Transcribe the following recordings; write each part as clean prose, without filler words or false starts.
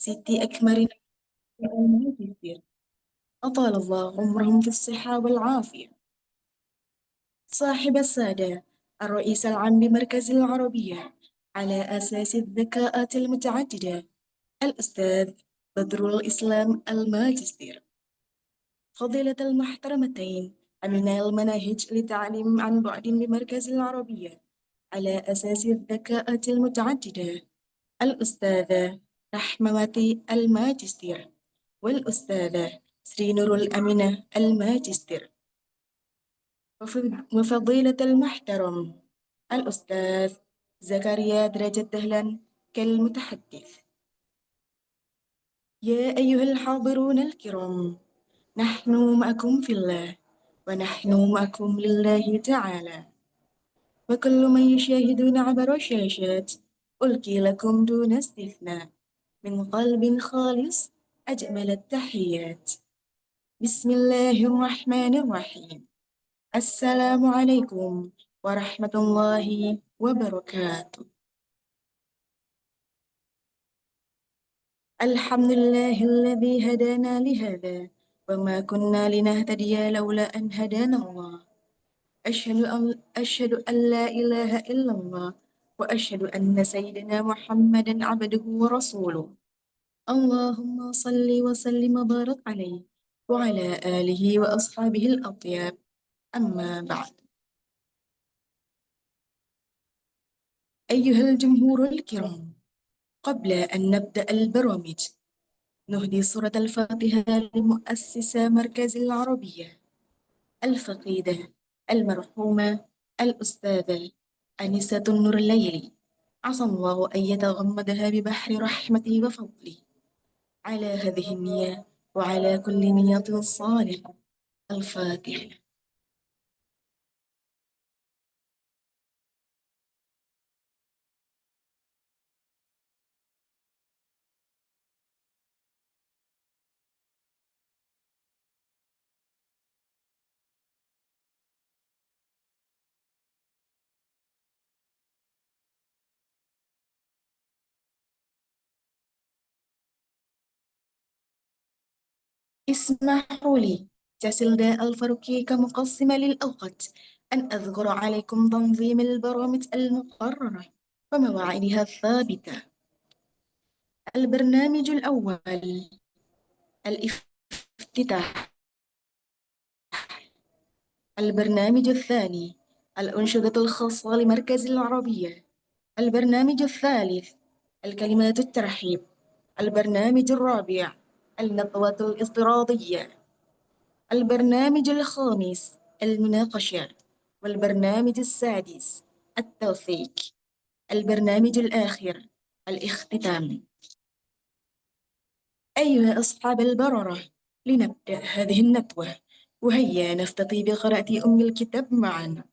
ستي أكمل الماجستير، أطال الله عمرهم في الصحة والعافية. صاحب السادة، الرئيس العام بمركز العربية على أساس الذكاءات المتعددة، الأستاذ بدر الإسلام الماجستير. فضيلة المحترمتين أمين المناهج لتعليم عن بعد بمركز العربية على أساس الذكاءات المتعددة، الأستاذة رحمة الماجستير، والأستاذة سرينور الأمينة الماجستير. وفضيلة المحترم الأستاذ زكريا درجة دهلان كالمتحدث. يا أيها الحاضرون الكرام، نحن معكم في الله، ونحن معكم لله تعالى، وكل من يشاهدون عبر الشاشات ألقي لكم دون استثناء من قلب خالص أجمل التحيات. بسم الله الرحمن الرحيم. السلام عليكم ورحمة الله وبركاته. الحمد لله الذي هدانا لهذا، وما كنا لنهتدي لولا أن هدانا الله. أشهد أن لا إله إلا الله، وأشهد أن سيدنا محمدا عبده ورسوله. اللهم صل وسلم وبارك عليه وعلى آله وأصحابه الأطياب. أما بعد، أيها الجمهور الكرام، قبل أن نبدأ البرامج نهدي سورة الفاتحة لمؤسسة مركز العربية الفقيدة المرحومة الأستاذة أنسة النور الليلي، عسى الله أن يتغمدها ببحر رحمته وفضله. على هذه النية وعلى كل نية صالحة. الفاتحة. اسمحوا لي تسلدى الفاروقي كمقسمة للأوقات أن أذكر عليكم تنظيم البرامج المقررة ومواعيدها الثابتة. البرنامج الأول الافتتاح. البرنامج الثاني الأنشطة الخاصة لمركز العربية. البرنامج الثالث الكلمات الترحيب. البرنامج الرابع الندوة الافتراضية. البرنامج الخامس المناقشة. والبرنامج السادس التوثيق. البرنامج الآخر الاختتام. أيها أصحاب البررة، لنبدأ هذه الندوة، وهيا نفتقي بقراءة أم الكتاب معا.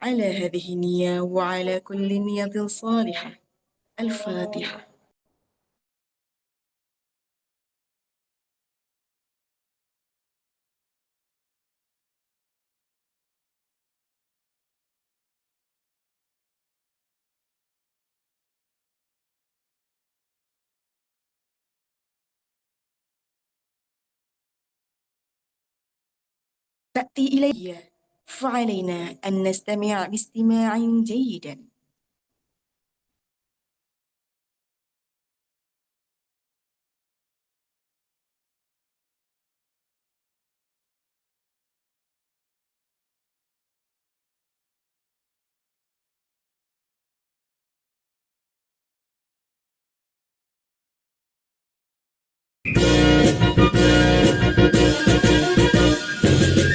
على هذه النية وعلى كل نية صالحة. الفاتحة. تأتي إلي، فعلينا أن نستمع باستماع جيد.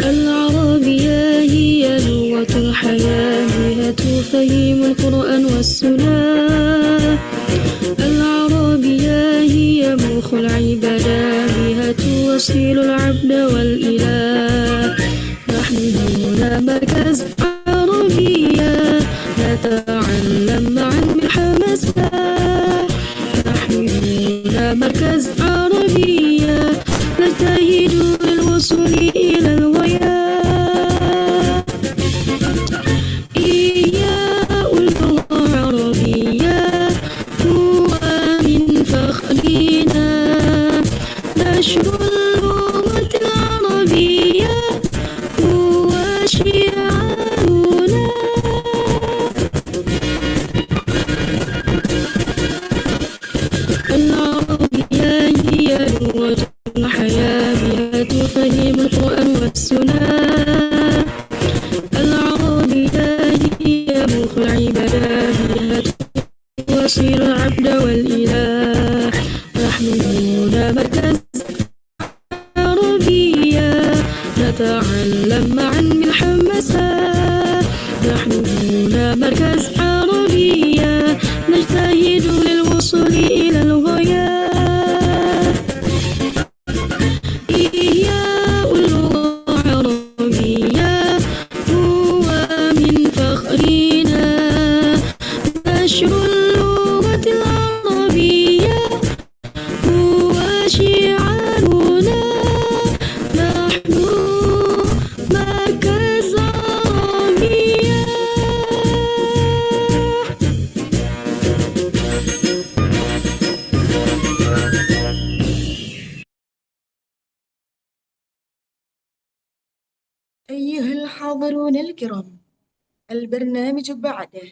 العربية هي لغة الحياة، بها تفهم القرآن والسنة. العربية هي مخ العبادة، بها توصل العبد والإله. نحن هنا مركز عربية، نتعلم معا بحماسة. نحن هنا مركز عربية، نجتهد للوصول إلى الغاية. إياء اللغة العربية هو من فخرنا. نشر اللغة العربية هو شعارنا. العربية هي لغة الحياة بها تفهم القرآن والسنة. العربية هي مخ العبادة بها توصل العبد والإله. نحن هنا مركز عربية نتعلم معا من حماسة. نحن هنا مركز عربية نجتهد للوصول إلى الغايات. إحياء اللغة العربية هو من فخرنا. نشر اللغة العربية هو شعارنا. نحن مركز عربية. أيها الحاضرون الكرام، البرنامج بعده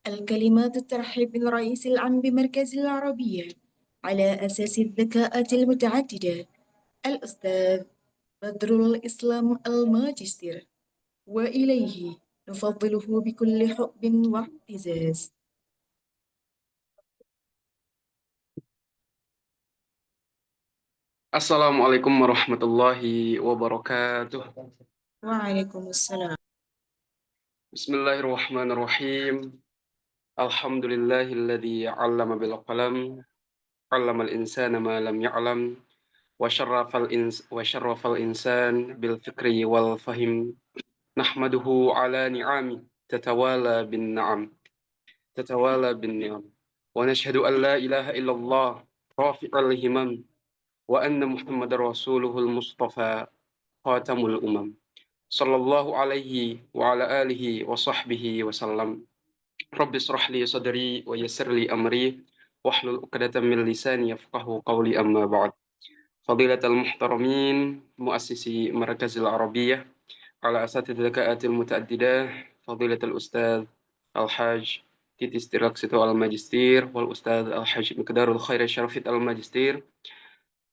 الكلمات الترحيب بالرئيس العام بمركز العربية على أساس الذكاءات المتعددة الأستاذ بدر الإسلام الماجستير، وإليه نفضله بكل حب واعتزاز. Assalamualaikum warahmatullahi wabarakatuh. وعليكم السلام. Bismillahirrahmanirrahim. Alhamdulillahilladzi 'allama bil qalam, 'allamal insana ma lam ya'lam, wa syarrafal insan bil fikri wal fahim. Nahmaduhu 'ala ni'ami tatawala bin na'am, Wa nashhadu an la ilaha illallah rafi'al himam wa anna Muhammadar rasuluhul mustafa khatamul umam. Sallallahu alaihi wa ala alihi wa sahbihi wa sallam. Rabbi shrah li sadri wa yassir li amri wahlul 'uqdatam min lisani yafqahu qawli, amma ba'd. Fadilatal muhtaramin muassisi Markazil Arabiyyah ala asatidzatil mutaaddidah, Fadilatul Ustaz Al-Hajj Titis Tirak Situ Al-Majistir wal Ustaz Al-Hajj Miqdarul Khair Syarafit Al-Majistir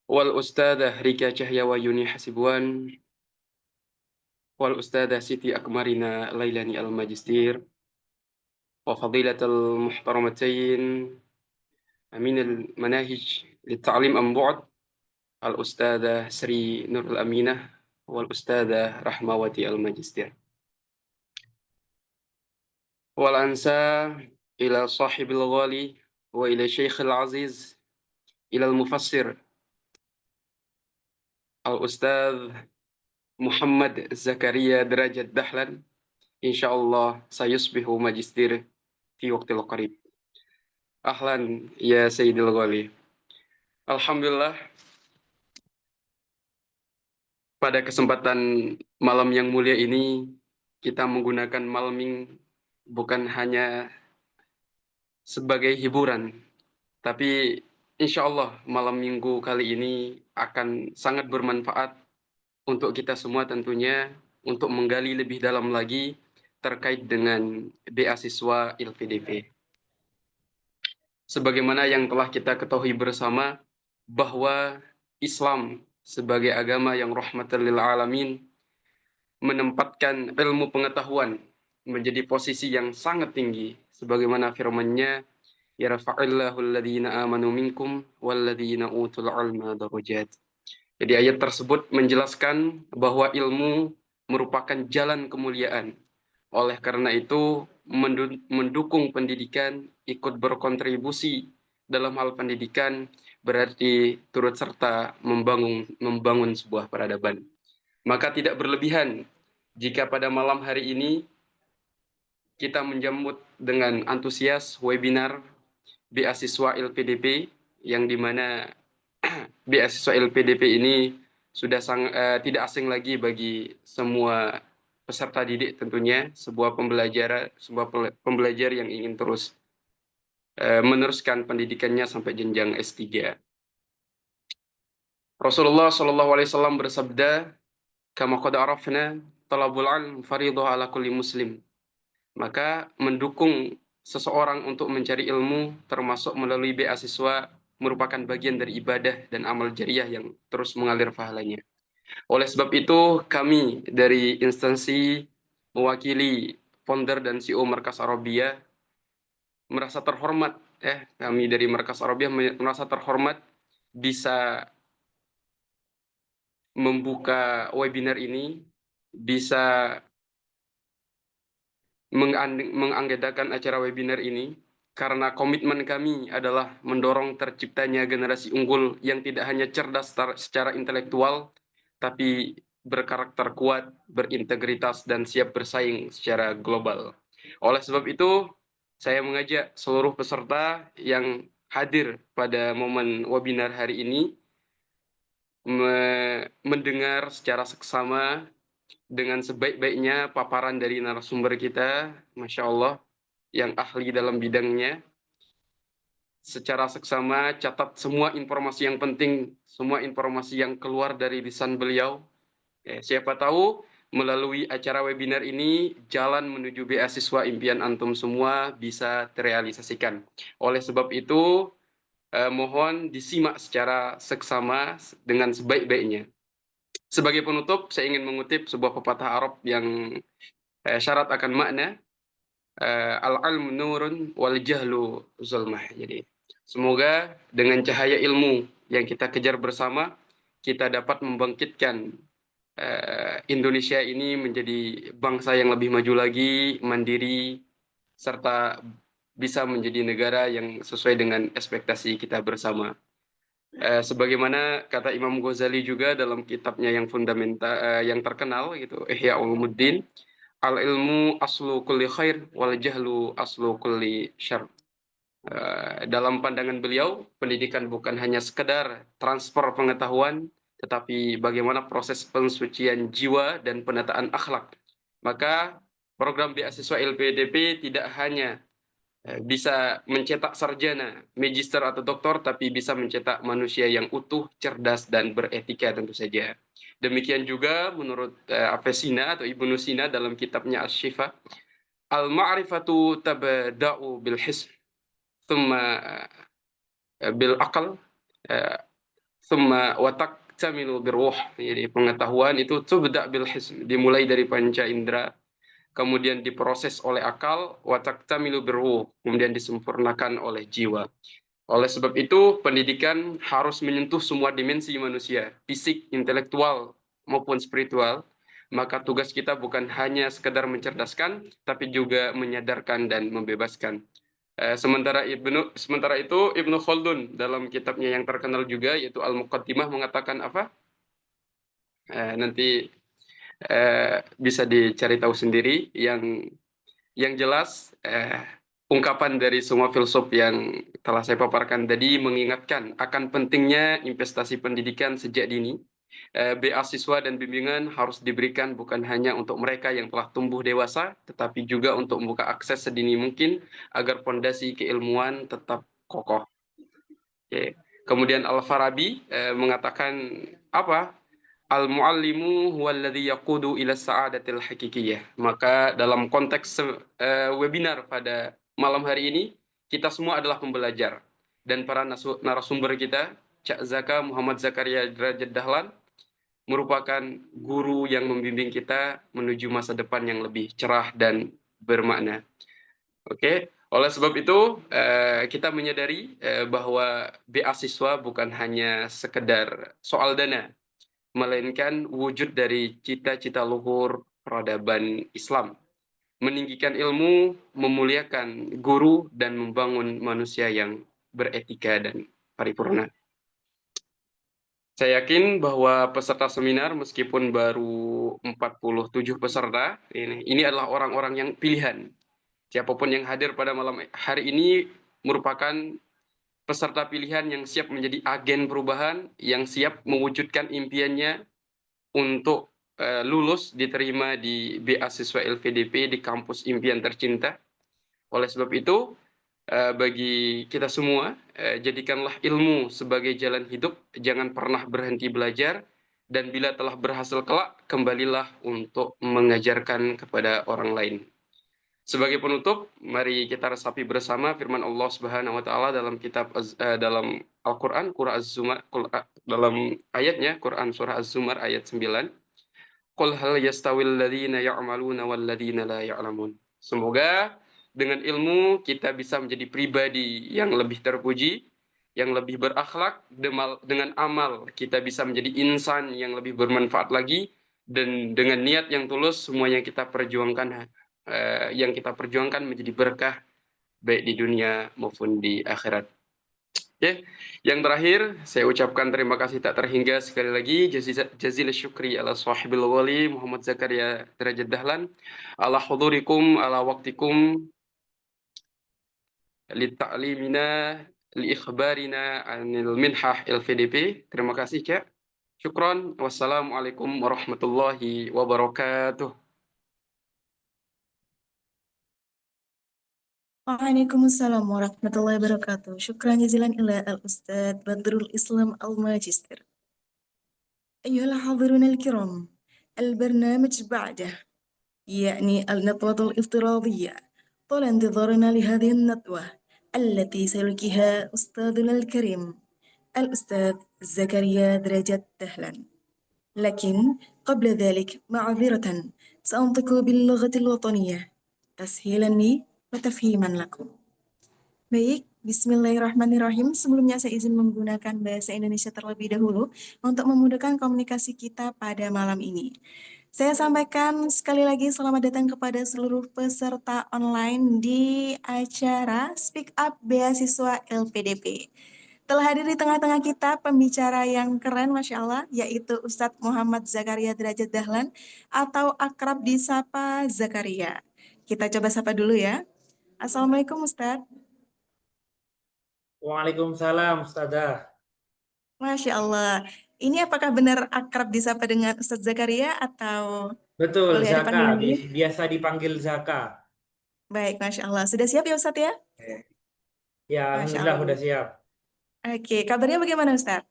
wal Ustazah Rika Cahya wa Yuni Hasibuan wal Ustazah Siti Akmarina Lailani Al-Majistir wa fadilatul muhtaramatain amin al-manahij litta'lim an bu'd al-Ustazah Sri Nurul Aminah wal Ustazah Rahmawati Al-Majistir. Wal ansa ila sahibil ghali wa ila Syekhil Aziz ila al-mufassir al-Ustaz Muhammad Zakaria Derajat Dahlan, insyaallah sayusbihu majistir fi waqtil qarib. Ahlan ya Sayyidil Ghali. Alhamdulillah, pada kesempatan malam yang mulia ini kita menggunakan malming bukan hanya sebagai hiburan, tapi insyaallah malam minggu kali ini akan sangat bermanfaat untuk kita semua tentunya, untuk menggali lebih dalam lagi terkait dengan beasiswa LPDP. Sebagaimana yang telah kita ketahui bersama bahwa Islam sebagai agama yang rahmatan lil alamin menempatkan ilmu pengetahuan menjadi posisi yang sangat tinggi, sebagaimana firman-Nya, yarfa'illahu alladhina amanu minkum walladhina utul ilma darajat. Jadi ayat tersebut menjelaskan bahwa ilmu merupakan jalan kemuliaan. Oleh karena itu, mendukung pendidikan, ikut berkontribusi dalam hal pendidikan, berarti turut serta membangun sebuah peradaban. Maka tidak berlebihan jika pada malam hari ini kita menjemput dengan antusias webinar beasiswa LPDP, yang dimana beasiswa LPDP ini sudah tidak asing lagi bagi semua peserta didik tentunya, sebuah pembelajar yang ingin terus meneruskan pendidikannya sampai jenjang S3. Rasulullah Shallallahu Alaihi Wasallam bersabda, "Kama qad arafna, talabul ilm fardhu ala kulli muslim." Maka mendukung seseorang untuk mencari ilmu termasuk melalui beasiswa merupakan bagian dari ibadah dan amal jariah yang terus mengalir pahalanya. Oleh sebab itu, kami dari instansi mewakili founder dan CEO Markas Arabia merasa terhormat, kami dari Markas Arabia merasa terhormat bisa membuka webinar ini, bisa menganggedakan acara webinar ini, karena komitmen kami adalah mendorong terciptanya generasi unggul yang tidak hanya cerdas secara intelektual, tapi berkarakter kuat, berintegritas, dan siap bersaing secara global. Oleh sebab itu, saya mengajak seluruh peserta yang hadir pada momen webinar hari ini mendengar secara seksama dengan sebaik-baiknya paparan dari narasumber kita, Masya Allah, yang ahli dalam bidangnya. Secara seksama, catat semua informasi yang penting, semua informasi yang keluar dari lisan beliau. Siapa tahu melalui acara webinar ini, jalan menuju beasiswa impian antum semua bisa terrealisasikan. Oleh sebab itu, mohon disimak secara seksama dengan sebaik-baiknya. Sebagai penutup, saya ingin mengutip sebuah pepatah Arab yang syarat akan makna, al-ilmu nurun wal jahlu zulmah. Jadi semoga dengan cahaya ilmu yang kita kejar bersama, kita dapat membangkitkan Indonesia ini menjadi bangsa yang lebih maju lagi, mandiri, serta bisa menjadi negara yang sesuai dengan ekspektasi kita bersama. Sebagaimana kata Imam Ghazali juga dalam kitabnya yang fundamental, yang terkenal gitu, Ihya Ulumuddin, al ilmu aslu kulli khair wal jahlu aslu kulli syarr. Dalam pandangan beliau, pendidikan bukan hanya sekedar transfer pengetahuan, tetapi bagaimana proses pensucian jiwa dan penataan akhlak. Maka program beasiswa LPDP tidak hanya bisa mencetak sarjana, magister atau doktor, tapi bisa mencetak manusia yang utuh, cerdas, dan beretika tentu saja. Demikian juga menurut Avesina atau Ibnu Sina dalam kitabnya Asy-Syifa, al-ma'rifatu tabda'u bil hism, thumma bil aqal, thumma watak tamilu birruh. Jadi pengetahuan itu tubda' bil hism, dimulai dari panca indera, kemudian diproses oleh akal, watak tamilu birruh, kemudian disempurnakan oleh jiwa. Oleh sebab itu, pendidikan harus menyentuh semua dimensi manusia, fisik, intelektual, maupun spiritual. Maka tugas kita bukan hanya sekedar mencerdaskan, tapi juga menyadarkan dan membebaskan. Sementara itu, Ibnu Khaldun dalam kitabnya yang terkenal juga, yaitu Al-Muqaddimah, mengatakan apa? Nanti bisa dicari tahu sendiri. Yang jelas, ungkapan dari semua filsuf yang telah saya paparkan tadi mengingatkan akan pentingnya investasi pendidikan sejak dini. Beasiswa dan bimbingan harus diberikan bukan hanya untuk mereka yang telah tumbuh dewasa, tetapi juga untuk membuka akses sedini mungkin agar fondasi keilmuan tetap kokoh. Oke. Kemudian Al-Farabi mengatakan apa? Al-muallimu huwallazi yaqudu ila sa'adatil hakikiyah. Maka dalam konteks webinar pada malam hari ini, kita semua adalah pembelajar. Dan para narasumber kita, Cak Zaka Muhammad Zakaria Derajat Dahlan, merupakan guru yang membimbing kita menuju masa depan yang lebih cerah dan bermakna. Oke, oleh sebab itu kita menyadari bahwa beasiswa bukan hanya sekedar soal dana, melainkan wujud dari cita-cita luhur peradaban Islam, meninggikan ilmu, memuliakan guru, dan membangun manusia yang beretika dan paripurna. Saya yakin bahwa peserta seminar, meskipun baru 47 peserta, ini adalah orang-orang yang pilihan. Siapapun yang hadir pada malam hari ini merupakan peserta pilihan yang siap menjadi agen perubahan, yang siap mewujudkan impiannya untuk lulus diterima di beasiswa LPDP di kampus impian tercinta. Oleh sebab itu, bagi kita semua, jadikanlah ilmu sebagai jalan hidup, jangan pernah berhenti belajar, dan bila telah berhasil kelak, kembalilah untuk mengajarkan kepada orang lain. Sebagai penutup, mari kita resapi bersama firman Allah Subhanahu wa taala dalam dalam Al-Qur'an dalam ayatnya Quran surah Az-Zumar ayat 9. Qul hal yastawil ladzina ya'maluna wal ladzina la ya'lamun. Semoga dengan ilmu kita bisa menjadi pribadi yang lebih terpuji, yang lebih berakhlak, dengan amal kita bisa menjadi insan yang lebih bermanfaat lagi, dan dengan niat yang tulus semua yang kita perjuangkan menjadi berkah baik di dunia maupun di akhirat. Oke, yang terakhir saya ucapkan terima kasih tak terhingga sekali lagi jazil syukri ala sahibil wali Muhammad Zakaria Derajat Dahlan ala hudurikum ala waktikum li ta'limina li ikhbarina anil minhah LPDP. Terima kasih Cak. Syukron. Wassalamualaikum warahmatullahi wabarakatuh. Waalaikumsalam warahmatullahi wabarakatuh. Syukran jazilan ila al-Ustadz Badrul Islam al-Magister. أيها الحاضرون الكرام، البرنامج بعده يعني الندوة الافتراضية. طال انتظارنا لهذه الندوة التي سيلقيها أستاذنا الكريم الأستاذ زكريا درجة دهلان. لكن قبل ذلك معذرة سأنطق باللغة الوطنية تسهيلا لي وتفهيما لكم. Baik, bismillahirrahmanirrahim. Sebelumnya saya izin menggunakan bahasa Indonesia terlebih dahulu untuk memudahkan komunikasi kita pada malam ini. Saya sampaikan sekali lagi selamat datang kepada seluruh peserta online di acara Speak Up Beasiswa LPDP. Telah hadir di tengah-tengah kita pembicara yang keren, Masya Allah, yaitu Ustadz Muhammad Zakaria Derajat Dahlan atau akrab disapa Zakaria. Kita coba sapa dulu ya. Assalamualaikum Ustadz. Waalaikumsalam, Ustazah. Masya Allah. Ini apakah benar akrab disapa dengan Ustadz Zakaria atau Betul, boleh ada Zaka. panggilan lain? Biasa dipanggil Zaka. Baik, Masya Allah. Sudah siap ya Ustadz ya? Ya, Masya Alhamdulillah Allah. udah siap. Oke, kabarnya bagaimana Ustadz?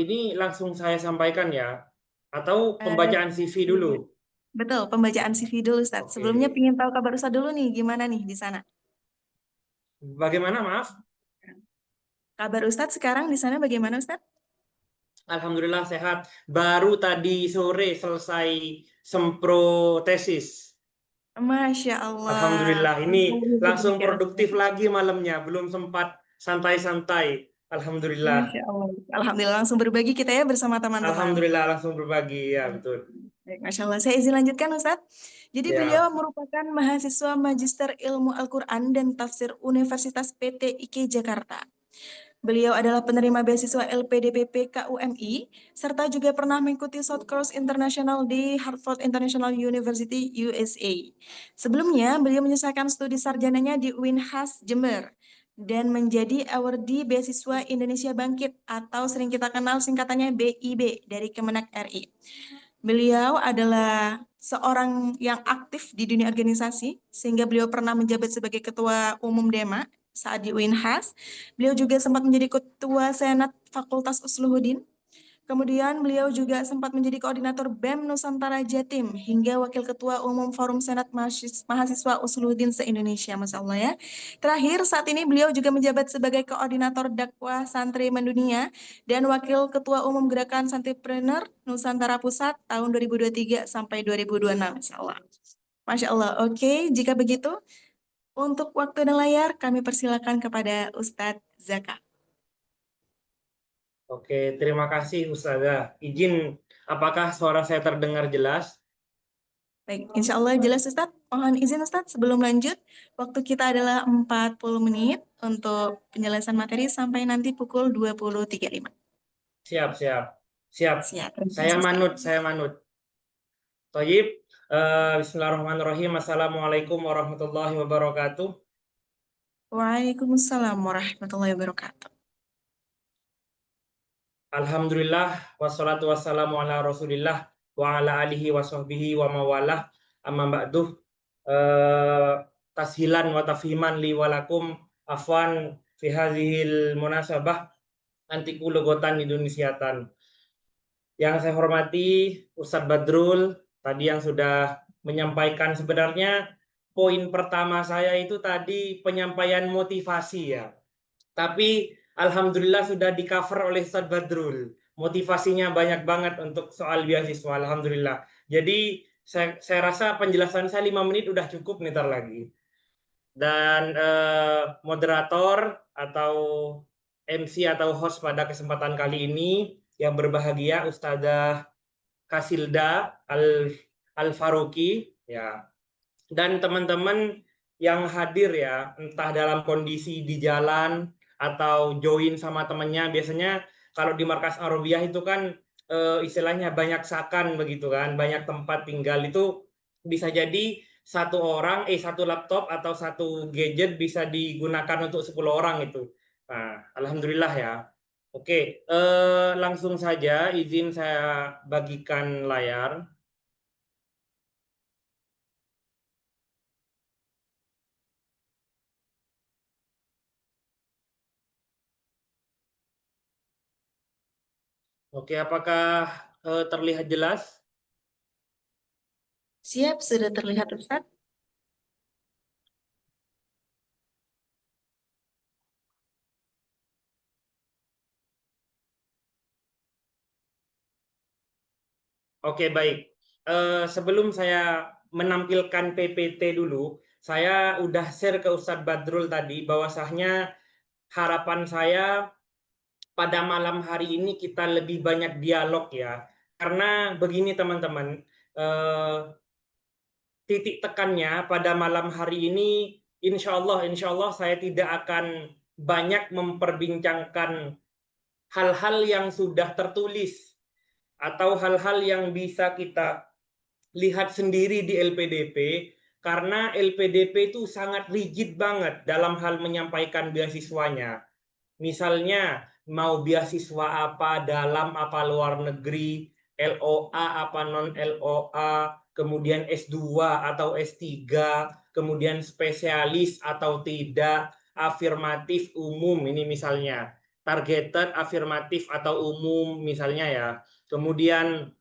Ini langsung saya sampaikan ya. Atau Eh, pembacaan CV dulu. betul, pembacaan CV dulu Ustadz. Oke. Sebelumnya ingin tahu kabar Ustadz dulu nih, gimana nih di sana? Bagaimana, maaf? Kabar Ustadz sekarang di sana bagaimana Ustadz? Alhamdulillah sehat. Baru tadi sore selesai sempro tesis. Masya Allah. Alhamdulillah. Ini langsung produktif lagi malamnya. Belum sempat santai-santai. Alhamdulillah. Masya Allah. Alhamdulillah langsung berbagi kita ya bersama teman-teman. Alhamdulillah langsung berbagi. Ya, betul. Baik, Masya Allah. Saya izin lanjutkan Ustadz. Jadi Ya. beliau merupakan mahasiswa Magister Ilmu Al-Quran dan Tafsir Universitas PT IK Jakarta. Beliau adalah penerima beasiswa LPDP KUMI, serta juga pernah mengikuti South Cross International di Harvard International University, USA. Sebelumnya, beliau menyelesaikan studi sarjananya di UINHAS Jember dan menjadi awardee beasiswa Indonesia Bangkit atau sering kita kenal singkatannya BIB dari Kemenak RI. Beliau adalah seorang yang aktif di dunia organisasi, sehingga beliau pernah menjabat sebagai Ketua Umum DEMA saat di UINHAS. Beliau juga sempat menjadi Ketua Senat Fakultas Usluhuddin. Kemudian beliau juga sempat menjadi Koordinator BEM Nusantara Jatim hingga Wakil Ketua Umum Forum Senat Mahasiswa Usluhuddin se-Indonesia, Masya Allah ya. Terakhir, saat ini beliau juga menjabat sebagai Koordinator Dakwah Santri Mendunia dan Wakil Ketua Umum Gerakan Santripreneur Nusantara Pusat tahun 2023 sampai 2026, Masya Allah. Masya Allah, oke, jika begitu, untuk waktu dan layar kami persilakan kepada Ustadz Zaka. Oke, terima kasih Ustazah. Izin, apakah suara saya terdengar jelas? Baik, insya Allah jelas Ustadz. Mohon izin Ustadz, sebelum lanjut, waktu kita adalah 40 menit untuk penjelasan materi sampai nanti pukul 20.35. Siap. Siap. Saya manut. Thayyib. Bismillahirrahmanirrahim. Assalamualaikum warahmatullahi wabarakatuh. Waalaikumsalam warahmatullahi wabarakatuh. Alhamdulillah, wassalatu wassalamu ala rasulillah, wa ala alihi wa sahbihi wa mawalah, amma ba'duh. tashilan wa tafhiman li walakum afwan fi hadhil munasabah antiku logotan Indonesiatan. Yang saya hormati Ustadz Badrul tadi yang sudah menyampaikan, sebenarnya poin pertama saya itu tadi penyampaian motivasi ya. Tapi alhamdulillah sudah di-cover oleh Ustadz Badrul. Motivasinya banyak banget untuk soal beasiswa, alhamdulillah. Jadi saya rasa penjelasan saya 5 menit udah cukup ntar lagi. Dan moderator atau MC atau host pada kesempatan kali ini yang berbahagia Ustadzah Kasilda Al-Faruqi ya, dan teman-teman yang hadir ya, entah dalam kondisi di jalan atau join sama temennya. Biasanya kalau di Markas Arabiyah itu kan istilahnya banyak sakan begitu kan, banyak tempat tinggal, itu bisa jadi satu laptop atau satu gadget bisa digunakan untuk 10 orang itu. Nah, alhamdulillah ya. Oke, langsung saja izin saya bagikan layar. Oke, apakah terlihat jelas? Siap, sudah terlihat Ustaz? Oke, baik. Sebelum saya menampilkan PPT dulu, saya udah share ke Ustadz Badrul tadi bahwasanya harapan saya pada malam hari ini kita lebih banyak dialog ya. Karena begini teman-teman, titik tekannya pada malam hari ini, insya Allah saya tidak akan banyak memperbincangkan hal-hal yang sudah tertulis atau hal-hal yang bisa kita lihat sendiri di LPDP, karena LPDP itu sangat rigid banget dalam hal menyampaikan beasiswanya. Misalnya mau beasiswa apa, dalam apa luar negeri, LOA apa non LOA, kemudian S2 atau S3, kemudian spesialis atau tidak, afirmatif umum ini misalnya, targeted afirmatif atau umum misalnya ya. Kemudian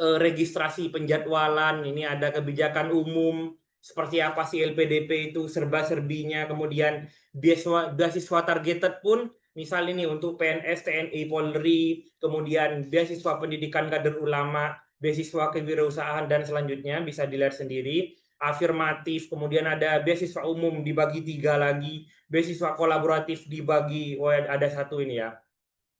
registrasi penjadwalan, ini ada kebijakan umum, seperti apa sih LPDP itu serba-serbinya, kemudian beasiswa targeted pun, misal ini untuk PNS, TNI, Polri, kemudian beasiswa pendidikan kader ulama, beasiswa kewirausahaan, dan selanjutnya bisa dilihat sendiri. Afirmatif, kemudian ada beasiswa umum dibagi 3 lagi, beasiswa kolaboratif dibagi, ada 1 ini ya.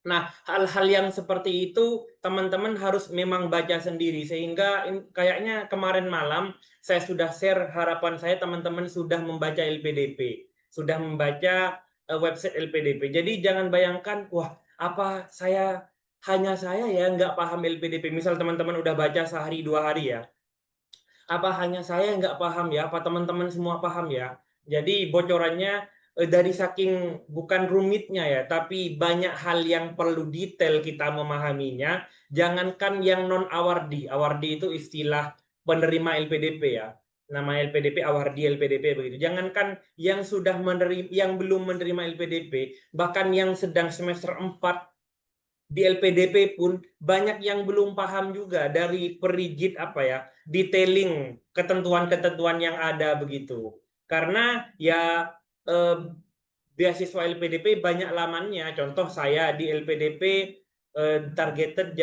Nah, hal-hal yang seperti itu teman-teman harus memang baca sendiri, sehingga kayaknya kemarin malam saya sudah share, harapan saya teman-teman sudah membaca LPDP, sudah membaca website LPDP. Jadi jangan bayangkan, wah apa hanya saya ya nggak paham LPDP. Misal teman-teman udah baca sehari 2 hari ya, apa hanya saya nggak paham ya, apa teman-teman semua paham ya. Jadi bocorannya dari saking bukan rumitnya ya, tapi banyak hal yang perlu detail kita memahaminya. Jangankan yang non awardi, awardi itu istilah penerima LPDP ya, nama LPDP awardi, LPDP begitu. Jangankan yang sudah menerima, yang belum menerima LPDP, bahkan yang sedang semester 4 di LPDP pun banyak yang belum paham juga dari perigid apa ya, detailing ketentuan-ketentuan yang ada begitu. Karena ya beasiswa LPDP banyak lamannya. Contoh saya di LPDP targeted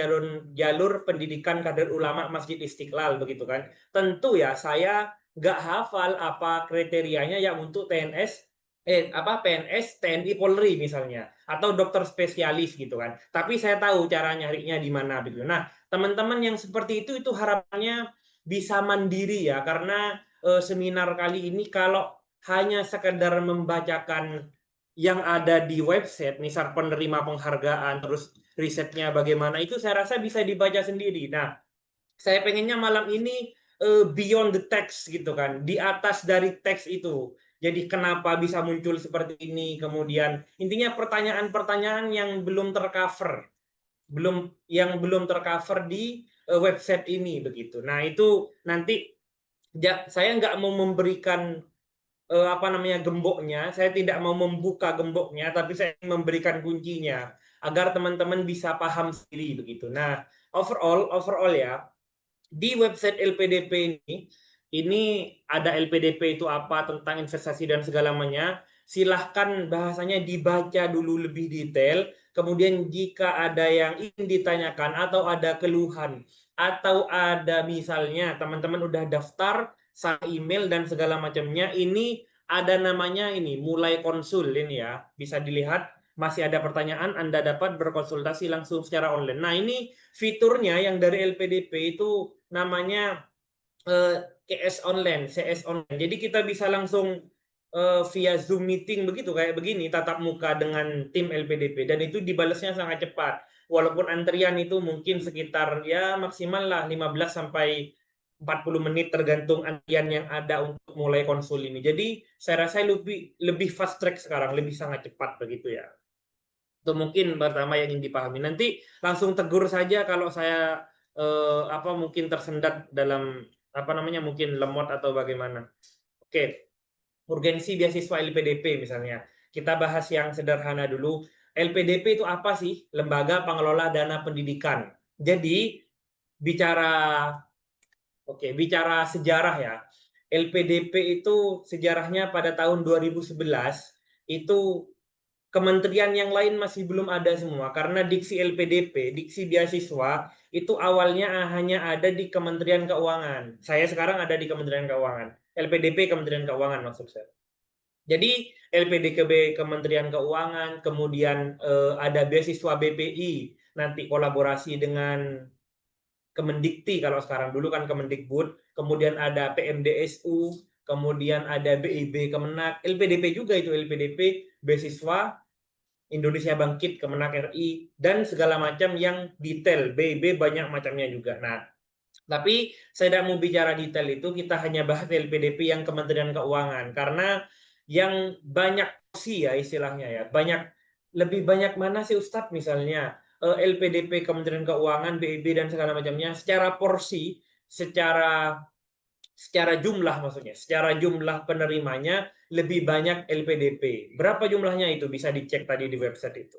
jalur pendidikan kader ulama Masjid Istiqlal begitu kan. Tentu ya saya nggak hafal apa kriterianya yang untuk PNS, TNI, Polri misalnya, atau dokter spesialis gitu kan. Tapi saya tahu cara nyarinya di mana begitu. Nah, teman-teman yang seperti itu harapannya bisa mandiri ya, karena seminar kali ini kalau hanya sekedar membacakan yang ada di website, misal penerima penghargaan, terus risetnya bagaimana, itu saya rasa bisa dibaca sendiri. Nah, saya pengennya malam ini beyond the text gitu kan, di atas dari teks itu. Jadi kenapa bisa muncul seperti ini, kemudian intinya pertanyaan-pertanyaan yang belum tercover, yang belum tercover di website ini begitu. Nah itu nanti saya nggak mau memberikan gemboknya. Saya tidak mau membuka gemboknya, tapi saya ingin memberikan kuncinya agar teman-teman bisa paham sendiri begitu. Nah, overall ya, di website LPDP ini ada LPDP itu apa, tentang investasi dan segala macamnya. Silahkan bahasanya dibaca dulu lebih detail. Kemudian jika ada yang ingin ditanyakan atau ada keluhan atau ada misalnya teman-teman udah daftar email dan segala macamnya, ini ada namanya ini mulai konsul ini ya, bisa dilihat masih ada pertanyaan, Anda dapat berkonsultasi langsung secara online. Nah, ini fiturnya yang dari LPDP itu namanya CS online. Jadi kita bisa langsung via Zoom meeting begitu, kayak begini, tatap muka dengan tim LPDP, dan itu dibalasnya sangat cepat. Walaupun antrian itu mungkin sekitar ya maksimal lah 15 sampai 40 menit tergantung antrian yang ada untuk mulai konsul ini. Jadi saya rasa lebih fast track sekarang, lebih sangat cepat begitu ya. Itu mungkin pertama yang ingin dipahami. Nanti langsung tegur saja kalau saya mungkin tersendat dalam mungkin lemot atau bagaimana. Oke, urgensi beasiswa LPDP misalnya. Kita bahas yang sederhana dulu. LPDP itu apa sih? Lembaga Pengelola Dana Pendidikan. Jadi bicara sejarah ya. LPDP itu sejarahnya pada tahun 2011 itu kementerian yang lain masih belum ada semua, karena diksi LPDP, diksi beasiswa itu awalnya hanya ada di Kementerian Keuangan. Saya sekarang ada di Kementerian Keuangan. LPDP Kementerian Keuangan maksud saya. Jadi LPDKB Kementerian Keuangan, kemudian ada beasiswa BPI, nanti kolaborasi dengan Kemendikti kalau sekarang, dulu kan Kemendikbud, kemudian ada PMDSU, kemudian ada BIB Kemenak, LPDP juga itu, LPDP beasiswa Indonesia Bangkit, Kemenak RI, dan segala macam yang detail. BIB banyak macamnya juga. Nah, tapi saya tidak mau bicara detail itu, kita hanya bahas LPDP yang Kementerian Keuangan, karena yang banyak porsi ya istilahnya ya, lebih banyak mana sih Ustadz misalnya LPDP Kementerian Keuangan, BIB dan segala macamnya secara porsi, secara jumlah maksudnya, secara jumlah penerimanya lebih banyak LPDP. Berapa jumlahnya itu bisa dicek tadi di website itu.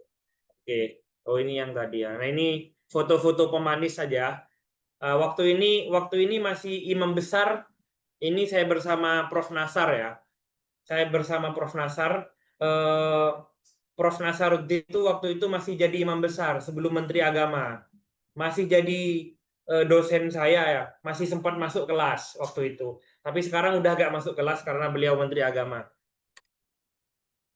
Oke, oh ini yang tadi ya. Nah ini foto-foto pemanis saja. Waktu ini masih imam besar. Ini saya bersama Prof Nasar ya. Saya bersama Prof Nasar. Prof Nasaruddin itu waktu itu masih jadi imam besar sebelum Menteri Agama. Masih jadi dosen saya ya, masih sempat masuk kelas waktu itu. Tapi sekarang udah agak masuk kelas karena beliau Menteri Agama.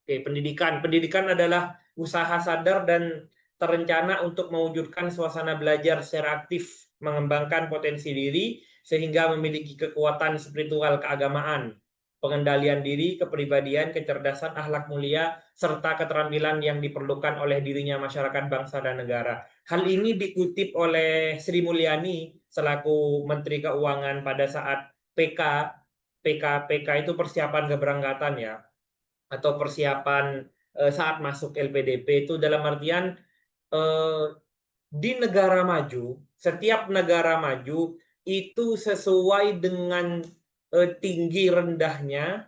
Oke, pendidikan adalah usaha sadar dan terencana untuk mewujudkan suasana belajar secara aktif, mengembangkan potensi diri sehingga memiliki kekuatan spiritual keagamaan, pengendalian diri, kepribadian, kecerdasan, akhlak mulia, serta keterampilan yang diperlukan oleh dirinya masyarakat, bangsa, dan negara. Hal ini dikutip oleh Sri Mulyani selaku Menteri Keuangan pada saat PK itu persiapan keberangkatan ya, atau persiapan saat masuk LPDP itu, dalam artian di negara maju, setiap negara maju itu sesuai dengan tinggi rendahnya.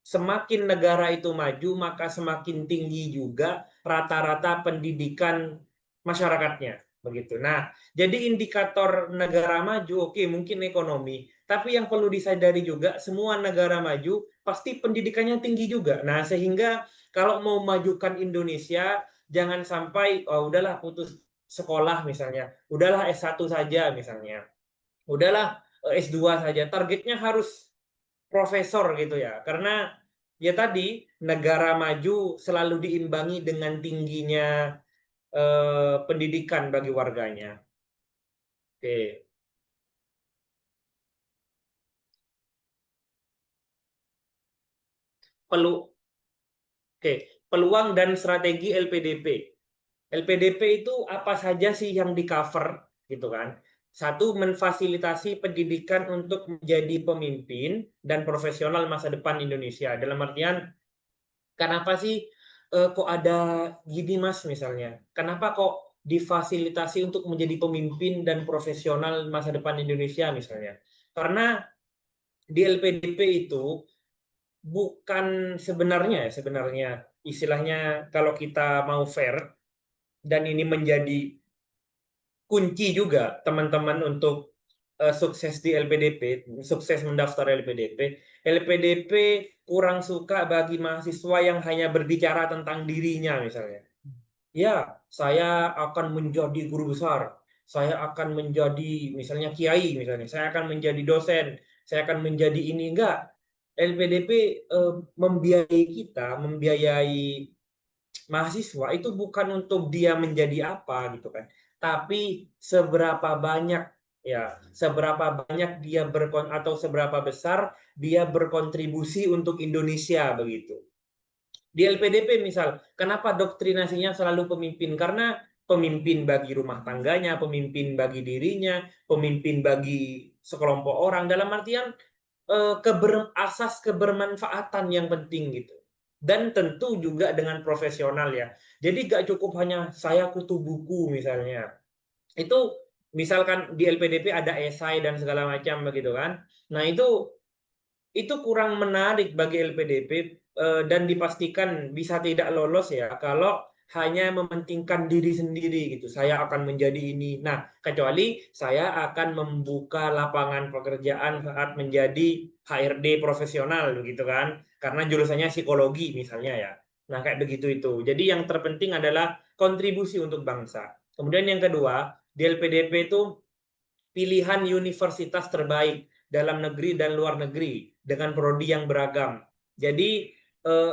Semakin negara itu maju, maka semakin tinggi juga rata-rata pendidikan masyarakatnya. Begitu. Nah, jadi indikator negara maju, oke, mungkin ekonomi. Tapi yang perlu disadari juga, semua negara maju pasti pendidikannya tinggi juga. Nah, sehingga kalau mau majukan Indonesia, jangan sampai, oh udahlah putus sekolah misalnya, udahlah S1 saja misalnya, udahlah S2 saja. Targetnya harus profesor gitu ya, karena ya tadi negara maju selalu diimbangi dengan tingginya pendidikan bagi warganya. Oke. Peluang dan strategi LPDP. LPDP itu apa saja sih yang di cover gitu kan? Satu, memfasilitasi pendidikan untuk menjadi pemimpin dan profesional masa depan Indonesia. Dalam artian, kenapa sih kok ada gini Mas misalnya? Kenapa kok difasilitasi untuk menjadi pemimpin dan profesional masa depan Indonesia misalnya? Karena di LPDP itu bukan sebenarnya istilahnya kalau kita mau fair, dan ini menjadi kunci juga teman-teman untuk sukses di LPDP, sukses mendaftar LPDP. LPDP kurang suka bagi mahasiswa yang hanya berbicara tentang dirinya misalnya. Ya, saya akan menjadi guru besar, saya akan menjadi misalnya kiai misalnya, saya akan menjadi dosen, saya akan menjadi ini. Enggak. LPDP membiayai kita, membiayai mahasiswa itu bukan untuk dia menjadi apa gitu kan, tapi seberapa banyak dia atau seberapa besar dia berkontribusi untuk Indonesia begitu. Di LPDP misal, kenapa doktrinasinya selalu pemimpin? Karena pemimpin bagi rumah tangganya, pemimpin bagi dirinya, pemimpin bagi sekelompok orang, dalam artian asas kebermanfaatan yang penting gitu. Dan tentu juga dengan profesional ya. Jadi gak cukup hanya saya kutu buku misalnya. Itu misalkan di LPDP ada esai dan segala macam begitu kan. Nah, itu kurang menarik bagi LPDP dan dipastikan bisa tidak lolos ya kalau hanya mementingkan diri sendiri gitu. Saya akan menjadi ini. Nah, kecuali saya akan membuka lapangan pekerjaan saat menjadi HRD profesional begitu kan. Karena jurusannya psikologi misalnya ya. Nah, kayak begitu itu. Jadi yang terpenting adalah kontribusi untuk bangsa. Kemudian yang kedua, di LPDP itu pilihan universitas terbaik dalam negeri dan luar negeri dengan prodi yang beragam. Jadi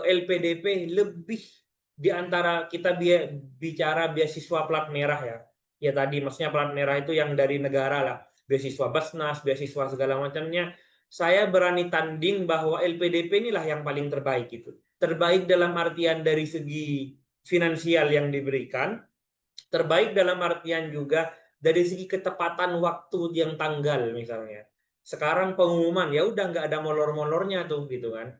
LPDP lebih di antara kita bicara beasiswa plat merah ya. Ya tadi maksudnya plat merah itu yang dari negara lah. Beasiswa Basnas, beasiswa segala macamnya. Saya berani tanding bahwa LPDP inilah yang paling terbaik itu. Terbaik dalam artian dari segi finansial yang diberikan, terbaik dalam artian juga dari segi ketepatan waktu yang tanggal misalnya. Sekarang pengumuman ya udah nggak ada molor-molornya tuh gitu kan.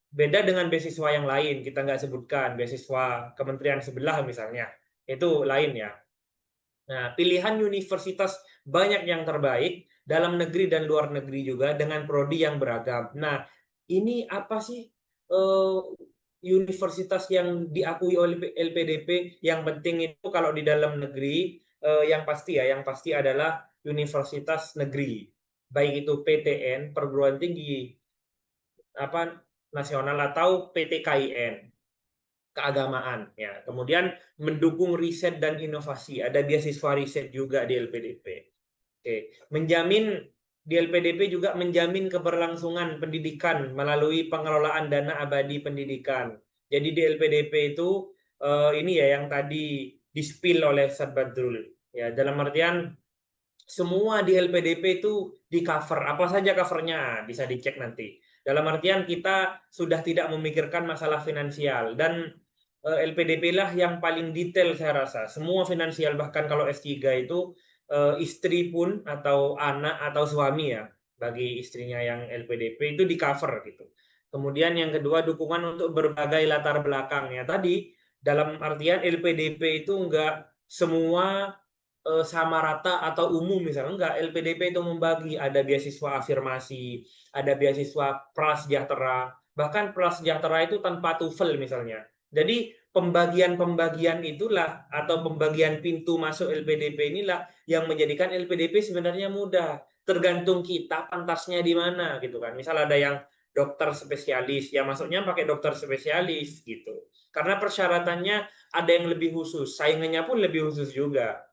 Beda dengan beasiswa yang lain, kita nggak sebutkan, beasiswa kementerian sebelah misalnya, itu lain ya. Nah, pilihan universitas banyak yang terbaik, dalam negeri dan luar negeri juga, dengan prodi yang beragam. Nah, ini apa sih universitas yang diakui oleh LPDP? Yang penting itu kalau di dalam negeri, yang pasti adalah universitas negeri. Baik itu PTN, perguruan tinggi nasional, atau PTKIN, keagamaan ya. Kemudian mendukung riset dan inovasi, ada beasiswa riset juga di LPDP. Oke, di LPDP juga menjamin keberlangsungan pendidikan melalui pengelolaan dana abadi pendidikan. Jadi di LPDP itu ini ya yang tadi di-spill oleh Ustaz Badrul ya, dalam artian semua di LPDP itu di cover, apa saja covernya bisa dicek nanti. Dalam artian kita sudah tidak memikirkan masalah finansial, dan LPDP lah yang paling detail saya rasa. Semua finansial, bahkan kalau S3 itu istri pun atau anak atau suami ya, bagi istrinya yang LPDP itu di cover gitu. Kemudian yang kedua, dukungan untuk berbagai latar belakang ya. Tadi dalam artian LPDP itu enggak semua sama rata atau umum misalnya, enggak. LPDP itu membagi, ada beasiswa afirmasi, ada beasiswa prasejahtera, bahkan prasejahtera itu tanpa TOEFL misalnya. Jadi pembagian-pembagian itulah atau pembagian pintu masuk LPDP inilah yang menjadikan LPDP sebenarnya mudah. Tergantung kita pantasnya di mana gitu kan. Misal ada yang dokter spesialis, ya masuknya pakai dokter spesialis gitu. Karena persyaratannya ada yang lebih khusus, saingannya pun lebih khusus juga.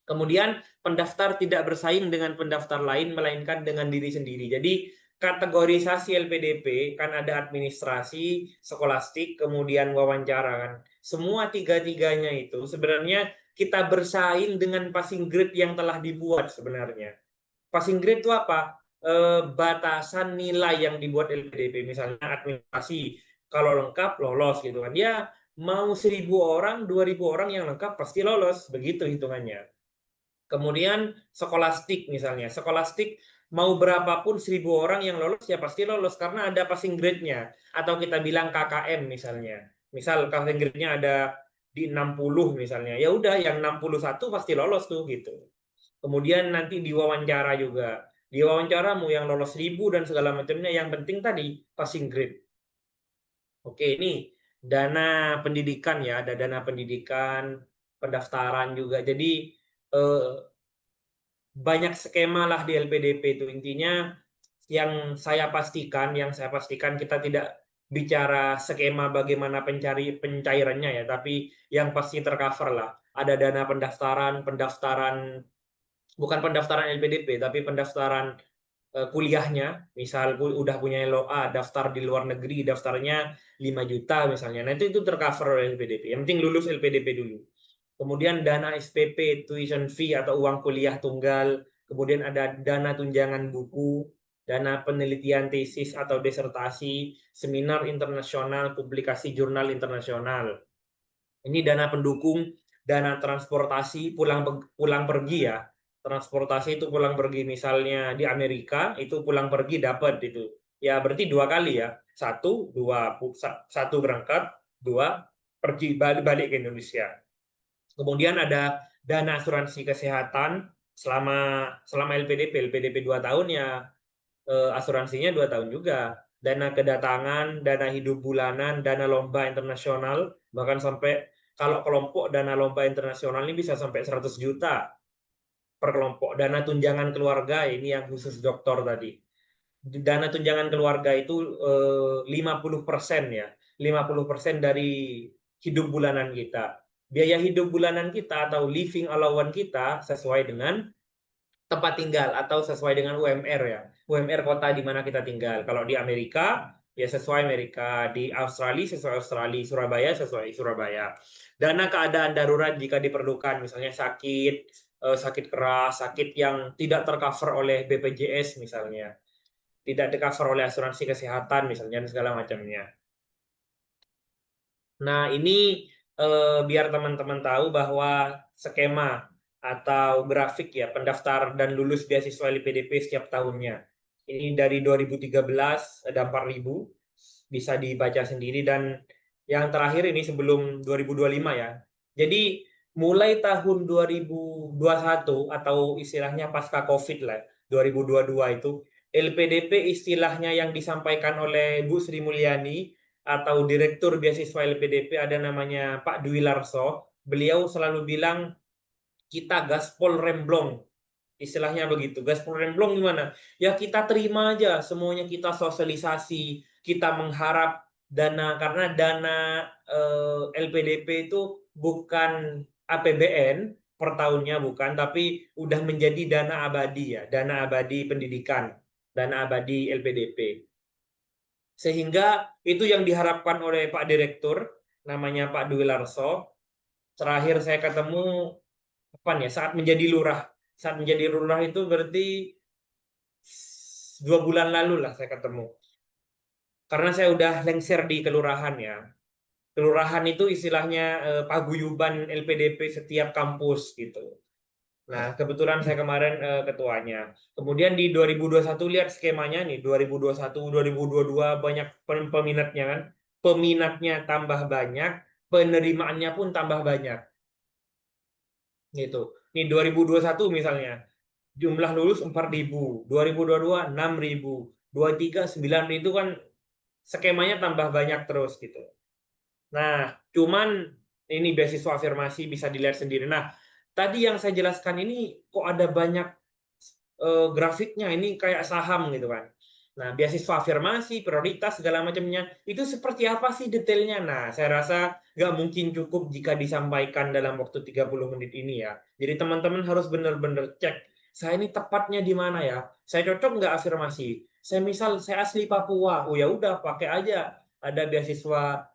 Kemudian pendaftar tidak bersaing dengan pendaftar lain, melainkan dengan diri sendiri. Jadi kategorisasi LPDP kan ada administrasi, skolastik, kemudian wawancara kan. Semua tiga-tiganya itu sebenarnya kita bersaing dengan passing grade yang telah dibuat sebenarnya. Passing grade itu apa? Batasan nilai yang dibuat LPDP. Misalnya administrasi, kalau lengkap lolos gitu kan. Ya mau 1.000 orang, 2.000 orang yang lengkap pasti lolos, begitu hitungannya. Kemudian skolastik misalnya, skolastik mau berapapun 1.000 orang yang lolos ya pasti lolos karena ada passing grade-nya, atau kita bilang KKM misalnya. Misal passing grade-nya ada di 60 misalnya, ya udah yang 61 pasti lolos tuh gitu. Kemudian nanti diwawancara juga. Di wawancara mau yang lolos 1.000 dan segala macamnya, yang penting tadi passing grade. Oke, ini dana pendidikan ya, ada dana pendidikan, pendaftaran juga. Jadi banyak skema lah di LPDP itu. Intinya yang saya pastikan kita tidak bicara skema bagaimana pencairannya ya, tapi yang pasti tercover lah. Ada dana pendaftaran bukan pendaftaran LPDP, tapi pendaftaran kuliahnya, misal udah punya LOA, daftar di luar negeri, daftarnya 5 juta misalnya. Nah, itu tercover oleh LPDP. Yang penting lulus LPDP dulu. Kemudian dana SPP, tuition fee atau uang kuliah tunggal. Kemudian ada dana tunjangan buku, dana penelitian tesis atau disertasi, seminar internasional, publikasi jurnal internasional. Ini dana pendukung, dana transportasi pulang pergi ya. Transportasi itu pulang pergi, misalnya di Amerika itu pulang pergi dapat itu. Ya berarti 2 kali ya. Satu berangkat, 2 pergi balik ke Indonesia. Kemudian ada dana asuransi kesehatan selama LPDP 2 tahun ya, asuransinya 2 tahun juga. Dana kedatangan, dana hidup bulanan, dana lomba internasional, bahkan sampai kalau kelompok dana lomba internasional ini bisa sampai 100 juta per kelompok. Dana tunjangan keluarga, ini yang khusus dokter tadi. Dana tunjangan keluarga itu 50% ya. 50% dari hidup bulanan kita. Biaya hidup bulanan kita atau living allowance kita sesuai dengan tempat tinggal atau sesuai dengan UMR ya. UMR kota di mana kita tinggal. Kalau di Amerika ya sesuai Amerika, di Australia sesuai Australia, Surabaya sesuai Surabaya. Dana keadaan darurat jika diperlukan, misalnya sakit keras, sakit yang tidak tercover oleh BPJS misalnya, tidak di-cover oleh asuransi kesehatan misalnya, dan segala macamnya. Nah, ini biar teman-teman tahu bahwa skema atau grafik ya pendaftar dan lulus beasiswa LPDP setiap tahunnya. Ini dari 2013 ada 4.000, bisa dibaca sendiri, dan yang terakhir ini sebelum 2025 ya. Jadi mulai tahun 2021 atau istilahnya pasca Covid lah, 2022 itu LPDP istilahnya yang disampaikan oleh Bu Sri Mulyani atau Direktur Beasiswa LPDP, ada namanya Pak Dwi Larso. Beliau selalu bilang kita gaspol remblong, istilahnya begitu. Gaspol remblong gimana? Ya kita terima aja semuanya, kita sosialisasi, kita mengharap dana, karena dana LPDP itu bukan APBN per tahunnya, bukan, tapi udah menjadi dana abadi ya, dana abadi pendidikan, dana abadi LPDP. Sehingga itu yang diharapkan oleh Pak Direktur, namanya Pak Dwi Larso. Terakhir saya ketemu kapan ya, saat menjadi lurah. Saat menjadi lurah itu berarti 2 bulan lalu lah saya ketemu. Karena saya udah lengser di kelurahan ya. Kelurahan itu istilahnya paguyuban LPDP setiap kampus gitu. Nah, kebetulan saya kemarin ketuanya. Kemudian di 2021 lihat skemanya nih, 2021, 2022 banyak peminatnya kan. Peminatnya tambah banyak, penerimaannya pun tambah banyak. Gitu. Nih 2021 misalnya, jumlah lulus 4.000, 2022 6.000, 23 9.000, itu kan skemanya tambah banyak terus gitu. Nah, cuman ini beasiswa afirmasi bisa dilihat sendiri. Nah, tadi yang saya jelaskan ini kok ada banyak grafiknya, ini kayak saham gitu kan. Nah, beasiswa afirmasi, prioritas, segala macamnya, itu seperti apa sih detailnya? Nah, saya rasa nggak mungkin cukup jika disampaikan dalam waktu 30 menit ini ya. Jadi teman-teman harus benar-benar cek, saya ini tepatnya di mana ya? Saya cocok nggak afirmasi? Saya asli Papua, oh ya udah pakai aja, ada beasiswa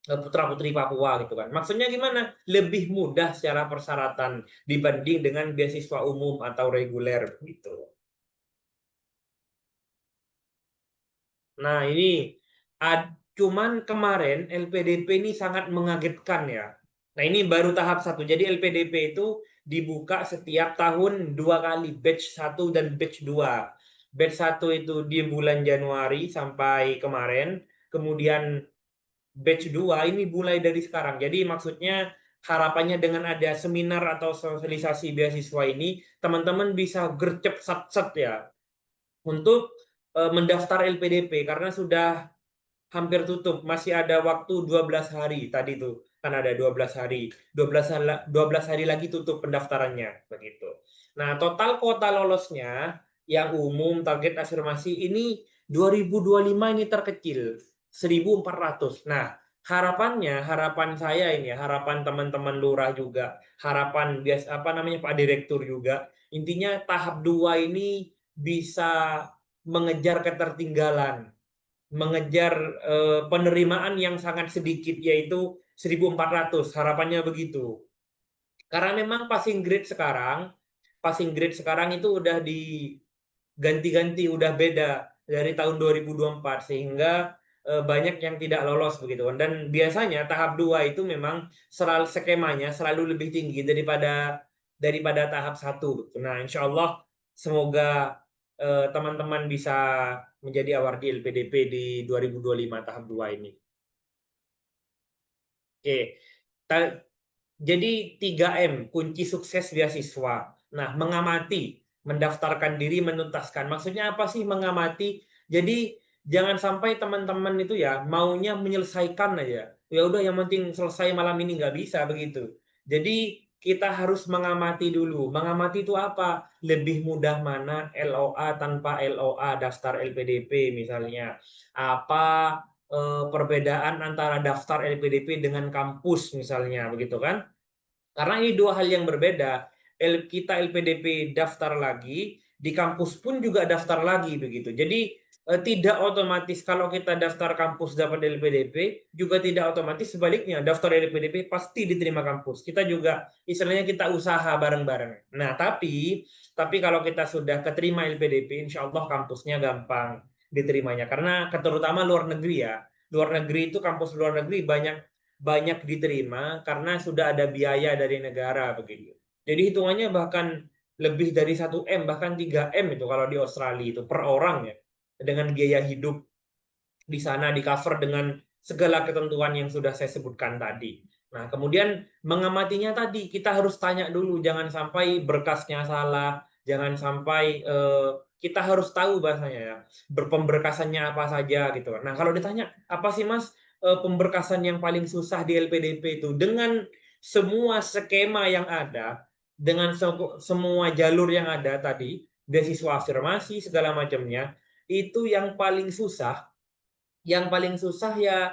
putra-putri Papua gitu kan. Maksudnya gimana? Lebih mudah secara persyaratan dibanding dengan beasiswa umum atau reguler gitu. Nah, ini cuman kemarin LPDP ini sangat mengagetkan ya. Nah, ini baru tahap 1. Jadi LPDP itu dibuka setiap tahun 2 kali, batch 1 dan batch 2. Batch 1 itu di bulan Januari sampai kemarin, kemudian batch 2 ini mulai dari sekarang. Jadi maksudnya harapannya dengan ada seminar atau sosialisasi beasiswa ini, teman-teman bisa gercep sat-sat ya untuk mendaftar LPDP, karena sudah hampir tutup, masih ada waktu 12 hari tadi tuh. Kan ada 12 hari. 12 hari lagi tutup pendaftarannya begitu. Nah, total kuota lolosnya yang umum target afirmasi ini 2025 ini terkecil 1.400. Nah, harapan saya ini ya, harapan teman-teman lurah juga, harapan Pak Direktur juga, intinya tahap 2 ini bisa mengejar ketertinggalan, mengejar penerimaan yang sangat sedikit, yaitu 1.400, harapannya begitu. Karena memang passing grade sekarang itu udah diganti-ganti, udah beda dari tahun 2024, sehingga banyak yang tidak lolos begitu. Dan biasanya tahap 2 itu memang skemanya selalu lebih tinggi daripada tahap 1. Nah, insya Allah semoga teman-teman bisa menjadi awardee LPDP di 2025 tahap 2 ini. Oke. Jadi 3M, kunci sukses beasiswa. Nah, mengamati, mendaftarkan diri, menuntaskan. Maksudnya apa sih mengamati? Jadi jangan sampai teman-teman itu ya maunya menyelesaikan aja. Ya udah yang penting selesai malam ini, nggak bisa begitu. Jadi kita harus mengamati dulu. Mengamati itu apa? Lebih mudah mana LOA tanpa LOA, daftar LPDP misalnya. Apa perbedaan antara daftar LPDP dengan kampus misalnya begitu kan? Karena ini dua hal yang berbeda. Kita LPDP daftar lagi, di kampus pun juga daftar lagi begitu. Jadi tidak otomatis kalau kita daftar kampus dapat LPDP, juga tidak otomatis sebaliknya daftar LPDP pasti diterima kampus. Kita juga istilahnya kita usaha bareng-bareng. Nah, tapi kalau kita sudah keterima LPDP, insya Allah kampusnya gampang diterimanya. Karena terutama luar negeri ya. Luar negeri itu, kampus luar negeri banyak diterima karena sudah ada biaya dari negara begitu. Jadi hitungannya bahkan lebih dari 1M, bahkan 3M itu kalau di Australia itu per orang ya. Dengan biaya hidup di sana di cover dengan segala ketentuan yang sudah saya sebutkan tadi. Nah, kemudian mengamatinya tadi kita harus tanya dulu, jangan sampai berkasnya salah, jangan sampai kita harus tahu bahasanya ya, pemberkasannya apa saja gitu. Nah, kalau ditanya apa sih Mas pemberkasan yang paling susah di LPDP itu, dengan semua skema yang ada, dengan semua jalur yang ada tadi, beasiswa afirmasi segala macamnya, itu yang paling susah ya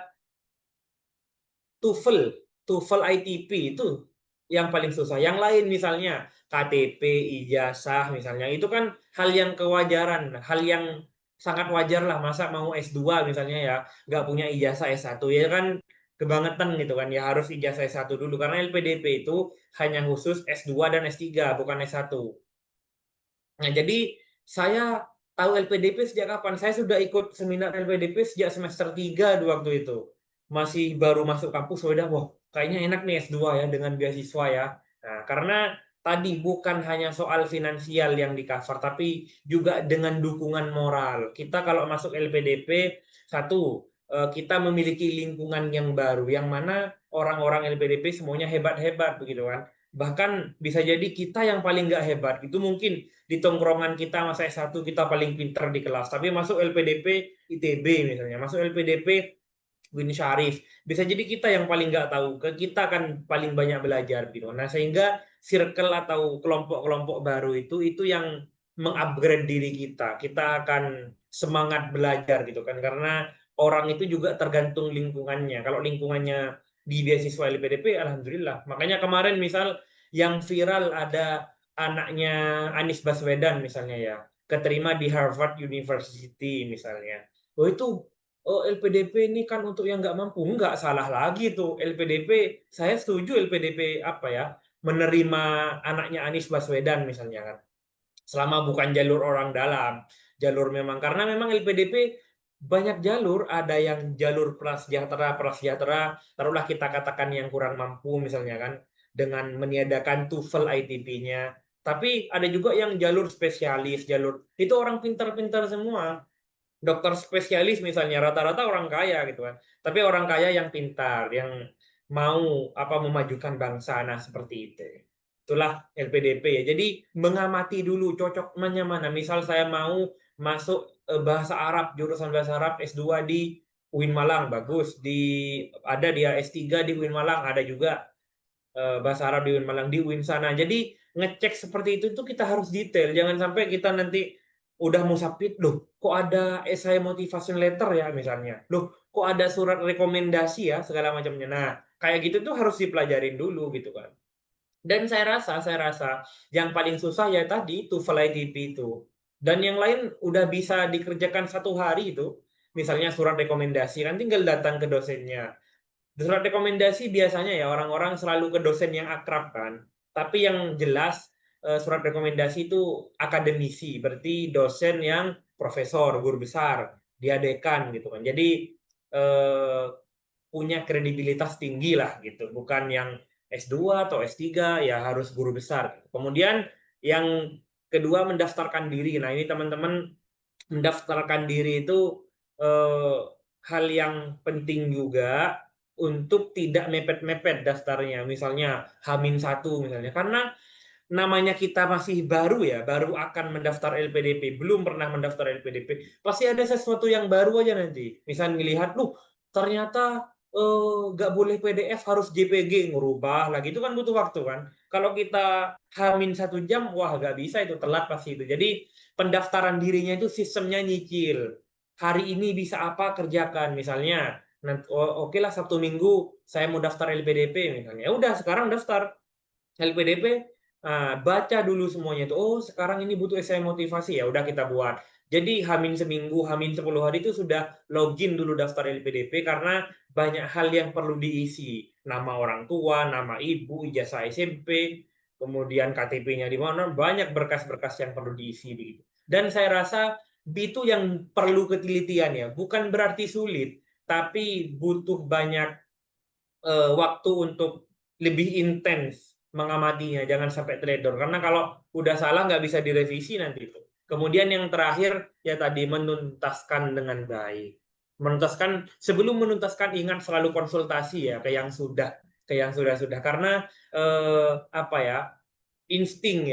TOEFL ITP itu yang paling susah. Yang lain misalnya KTP, ijazah misalnya, itu kan hal yang kewajaran, hal yang sangat wajar lah. Masa mau S2 misalnya ya nggak punya ijazah S1 ya kan kebangetan gitu kan, ya harus ijazah S1 dulu karena LPDP itu hanya khusus S2 dan S3 bukan S1. Nah, jadi saya tahu LPDP sejak kapan? Saya sudah ikut seminar LPDP sejak semester 3 waktu itu. Masih baru masuk kampus, sudah wah kayaknya enak nih S2 ya dengan beasiswa ya. Nah, karena tadi bukan hanya soal finansial yang di-cover, tapi juga dengan dukungan moral. Kita kalau masuk LPDP, satu, kita memiliki lingkungan yang baru, yang mana orang-orang LPDP semuanya hebat-hebat begitu kan. Bahkan bisa jadi kita yang paling nggak hebat, itu mungkin di tongkrongan kita masa S1 kita paling pintar di kelas, tapi masuk LPDP ITB misalnya, masuk LPDP Win Syarif, bisa jadi kita yang paling nggak tahu, kita kan paling banyak belajar gitu. Nah, sehingga circle atau kelompok-kelompok baru itu yang mengupgrade diri kita akan semangat belajar gitu kan, karena orang itu juga tergantung lingkungannya. Kalau lingkungannya di beasiswa LPDP, alhamdulillah. Makanya kemarin misal yang viral ada anaknya Anies Baswedan misalnya ya, keterima di Harvard University misalnya. Oh itu, oh LPDP ini kan untuk yang nggak mampu. Nggak, salah lagi tuh. LPDP, saya setuju LPDP apa ya, menerima anaknya Anies Baswedan misalnya kan. Selama bukan jalur orang dalam. Jalur memang, karena memang LPDP banyak jalur, ada yang jalur prasejahtera, taruhlah kita katakan yang kurang mampu misalnya kan, dengan meniadakan TOEFL ITP-nya. Tapi ada juga yang jalur spesialis, itu orang pintar-pintar semua. Dokter spesialis misalnya rata-rata orang kaya gitu kan. Tapi orang kaya yang pintar, yang mau memajukan bangsa, nah seperti itu. Itulah LPDP ya. Jadi mengamati dulu cocoknya mana. Misal saya mau masuk bahasa Arab, jurusan bahasa Arab S2 di UIN Malang, bagus. Ada dia S3 di UIN Malang, ada juga bahasa Arab di UIN Malang, di UIN sana. Jadi ngecek seperti itu kita harus detail. Jangan sampai kita nanti udah musafir, loh kok ada essay motivation letter ya misalnya. Loh kok ada surat rekomendasi ya segala macamnya. Nah, kayak gitu tuh harus dipelajarin dulu gitu kan. Dan saya rasa yang paling susah ya tadi TOEFL ITP itu. Dan yang lain udah bisa dikerjakan 1 hari itu. Misalnya surat rekomendasi, kan tinggal datang ke dosennya. Surat rekomendasi biasanya ya orang-orang selalu ke dosen yang akrab kan. Tapi yang jelas surat rekomendasi itu akademisi, berarti dosen yang profesor, guru besar, dia dekan gitu kan. Jadi eh, punya kredibilitas tinggi lah gitu, bukan yang S2 atau S3 ya harus guru besar. Kemudian yang kedua mendaftarkan diri. Nah, ini teman-teman mendaftarkan diri itu hal yang penting juga untuk tidak mepet-mepet daftarnya. Misalnya H-1 misalnya. Karena namanya kita masih baru ya, baru akan mendaftar LPDP, belum pernah mendaftar LPDP, pasti ada sesuatu yang baru aja nanti. Misal melihat, ternyata nggak boleh PDF, harus JPG, ngerubah lagi, itu kan butuh waktu kan. Kalau kita H-1 jam, wah nggak bisa, itu telat pasti itu. Jadi pendaftaran dirinya itu sistemnya nyicil. Hari ini bisa apa kerjakan, misalnya. Oke lah Sabtu Minggu saya mau daftar LPDP misalnya. Ya udah sekarang daftar LPDP, baca dulu semuanya itu. Oh, sekarang ini butuh essay motivasi, ya udah kita buat. Jadi Hamin seminggu, Hamin 10 hari itu sudah login dulu daftar LPDP karena banyak hal yang perlu diisi. Nama orang tua, nama ibu, ijazah SMP, kemudian KTP-nya di mana, banyak berkas-berkas yang perlu diisi begitu. Dan saya rasa itu yang perlu ketelitian ya, bukan berarti sulit, tapi butuh banyak waktu untuk lebih intens mengamatinya, jangan sampai teledor. Karena kalau udah salah nggak bisa direvisi nanti itu. Kemudian yang terakhir ya tadi menuntaskan dengan baik. Sebelum menuntaskan ingat selalu konsultasi ya ke yang sudah karena apa ya, insting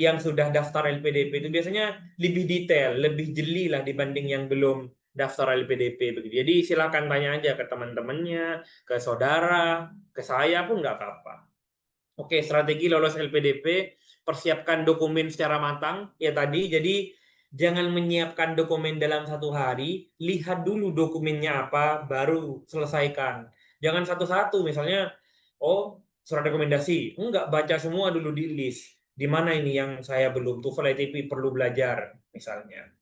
yang sudah daftar LPDP itu biasanya lebih detail, lebih jeli lah dibanding yang belum daftar LPDP begitu. Jadi silakan tanya aja ke teman-temannya, ke saudara, ke saya pun nggak apa-apa. Oke, strategi lolos LPDP, persiapkan dokumen secara matang ya tadi. Jadi jangan menyiapkan dokumen dalam 1 hari, lihat dulu dokumennya apa, baru selesaikan. Jangan satu-satu, misalnya, surat rekomendasi, enggak, baca semua dulu di list. Di mana ini yang saya belum, TOEFL ITP perlu belajar, misalnya.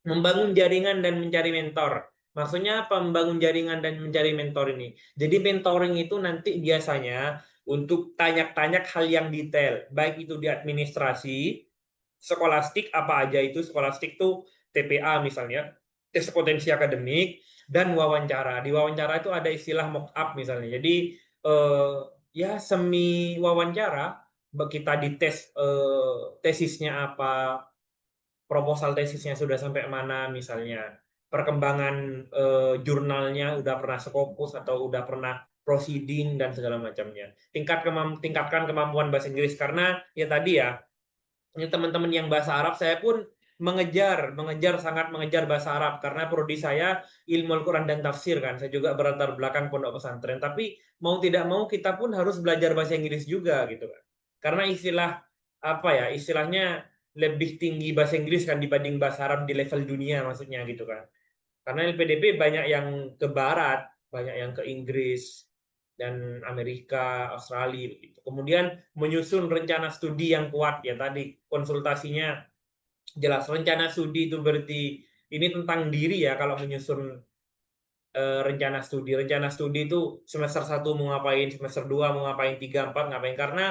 Membangun jaringan dan mencari mentor. Maksudnya apa membangun jaringan dan mencari mentor ini? Jadi mentoring itu nanti biasanya untuk tanya-tanya hal yang detail, baik itu di administrasi, skolastik, apa aja itu skolastik tuh TPA misalnya, tes potensi akademik, dan wawancara. Di wawancara itu ada istilah mock up misalnya. Jadi ya semi wawancara, kita dites tesisnya apa, proposal tesisnya sudah sampai mana misalnya, perkembangan jurnalnya udah pernah Scopus atau udah pernah proceeding dan segala macamnya. Tingkatkan kemampuan bahasa Inggris karena ya tadi ya, ini teman-teman yang bahasa Arab, saya pun sangat mengejar bahasa Arab karena prodi saya ilmu Al-Quran dan tafsir kan. Saya juga berlatar belakang pondok pesantren, tapi mau tidak mau kita pun harus belajar bahasa Inggris juga gitu kan. Karena istilahnya lebih tinggi bahasa Inggris kan dibanding bahasa Arab di level dunia maksudnya gitu kan. Karena LPDP banyak yang ke barat, banyak yang ke Inggris dan Amerika, Australia begitu. Kemudian menyusun rencana studi yang kuat ya tadi, konsultasinya jelas. Rencana studi itu berarti ini tentang diri ya kalau menyusun rencana studi. Rencana studi itu semester 1 mau ngapain, semester 2 mau ngapain, 3, 4 ngapain. Karena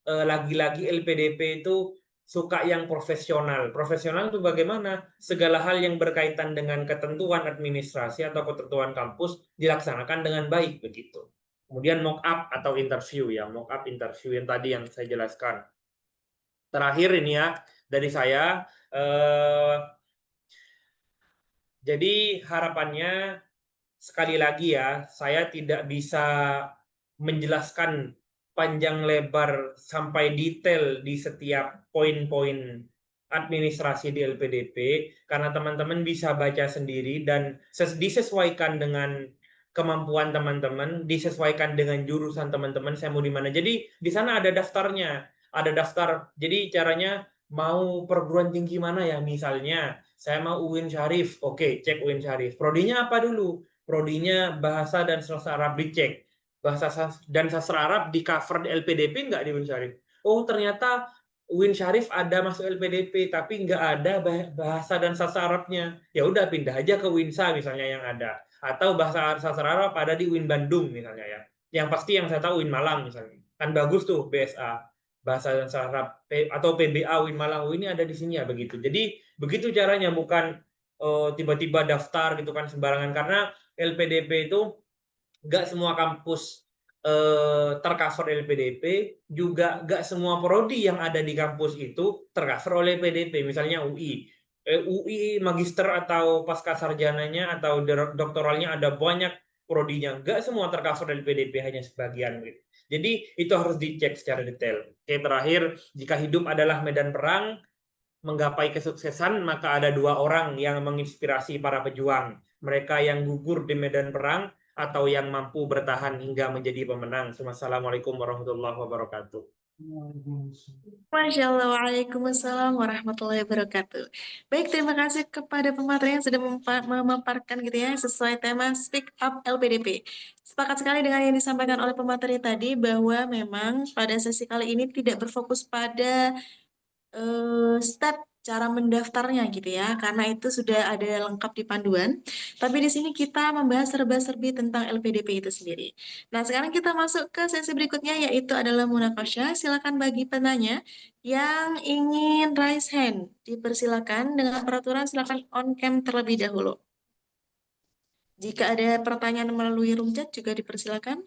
lagi-lagi LPDP itu suka yang profesional. Profesional itu bagaimana? Segala hal yang berkaitan dengan ketentuan administrasi atau ketentuan kampus dilaksanakan dengan baik begitu. Kemudian mock up atau interview ya, mock up interview yang tadi yang saya jelaskan. Terakhir ini ya dari saya, jadi harapannya sekali lagi ya, saya tidak bisa menjelaskan panjang lebar sampai detail di setiap poin-poin administrasi di LPDP karena teman-teman bisa baca sendiri dan disesuaikan dengan kemampuan teman-teman, disesuaikan dengan jurusan teman-teman, saya mau di mana. Jadi di sana ada daftarnya, ada daftar. Jadi caranya mau perguruan tinggi mana ya, misalnya saya mau UIN Syarif, oke, cek UIN Syarif. Prodinya apa dulu? Prodinya bahasa dan sastra Arab, dicek. Bahasa dan sastra Arab di cover di LPDP nggak di UIN Syarif? Oh, ternyata UIN Syarif ada masuk LPDP, tapi nggak ada bahasa dan sastra Arabnya. Ya udah pindah aja ke UINSA misalnya yang ada. Atau bahasa sastra Arab ada di UIN Bandung misalnya ya. Yang pasti yang saya tahu UIN Malang misalnya. Kan bagus tuh BSA, bahasa dan sastra Arab, atau PBA UIN Malang. Oh, ini ada di sini ya begitu. Jadi begitu caranya, bukan tiba-tiba daftar gitu kan sembarangan, karena LPDP itu nggak semua kampus tercover LPDP, juga nggak semua prodi yang ada di kampus itu tercover oleh LPDP. Misalnya UI, UI magister atau pasca sarjananya atau doktoralnya ada banyak prodinya, nggak semua tercover LPDP, hanya sebagian gitu. Jadi itu harus dicek secara detail. Oke, terakhir, jika hidup adalah medan perang, menggapai kesuksesan, maka ada dua orang yang menginspirasi para pejuang. Mereka yang gugur di medan perang atau yang mampu bertahan hingga menjadi pemenang. Assalamualaikum warahmatullahi wabarakatuh. Masya Allah, waalaikumsalam warahmatullahi wabarakatuh. Baik, terima kasih kepada pemateri yang sudah memaparkan gitu ya sesuai tema Speak Up LPDP. Sepakat sekali dengan yang disampaikan oleh pemateri tadi bahwa memang pada sesi kali ini tidak berfokus pada step cara mendaftarnya gitu ya, karena itu sudah ada lengkap di panduan. Tapi di sini kita membahas serba-serbi tentang LPDP itu sendiri. Nah, sekarang kita masuk ke sesi berikutnya, yaitu adalah munakasyah. Silakan bagi penanya yang ingin raise hand, dipersilakan dengan peraturan silakan on cam terlebih dahulu. Jika ada pertanyaan melalui room chat juga dipersilakan.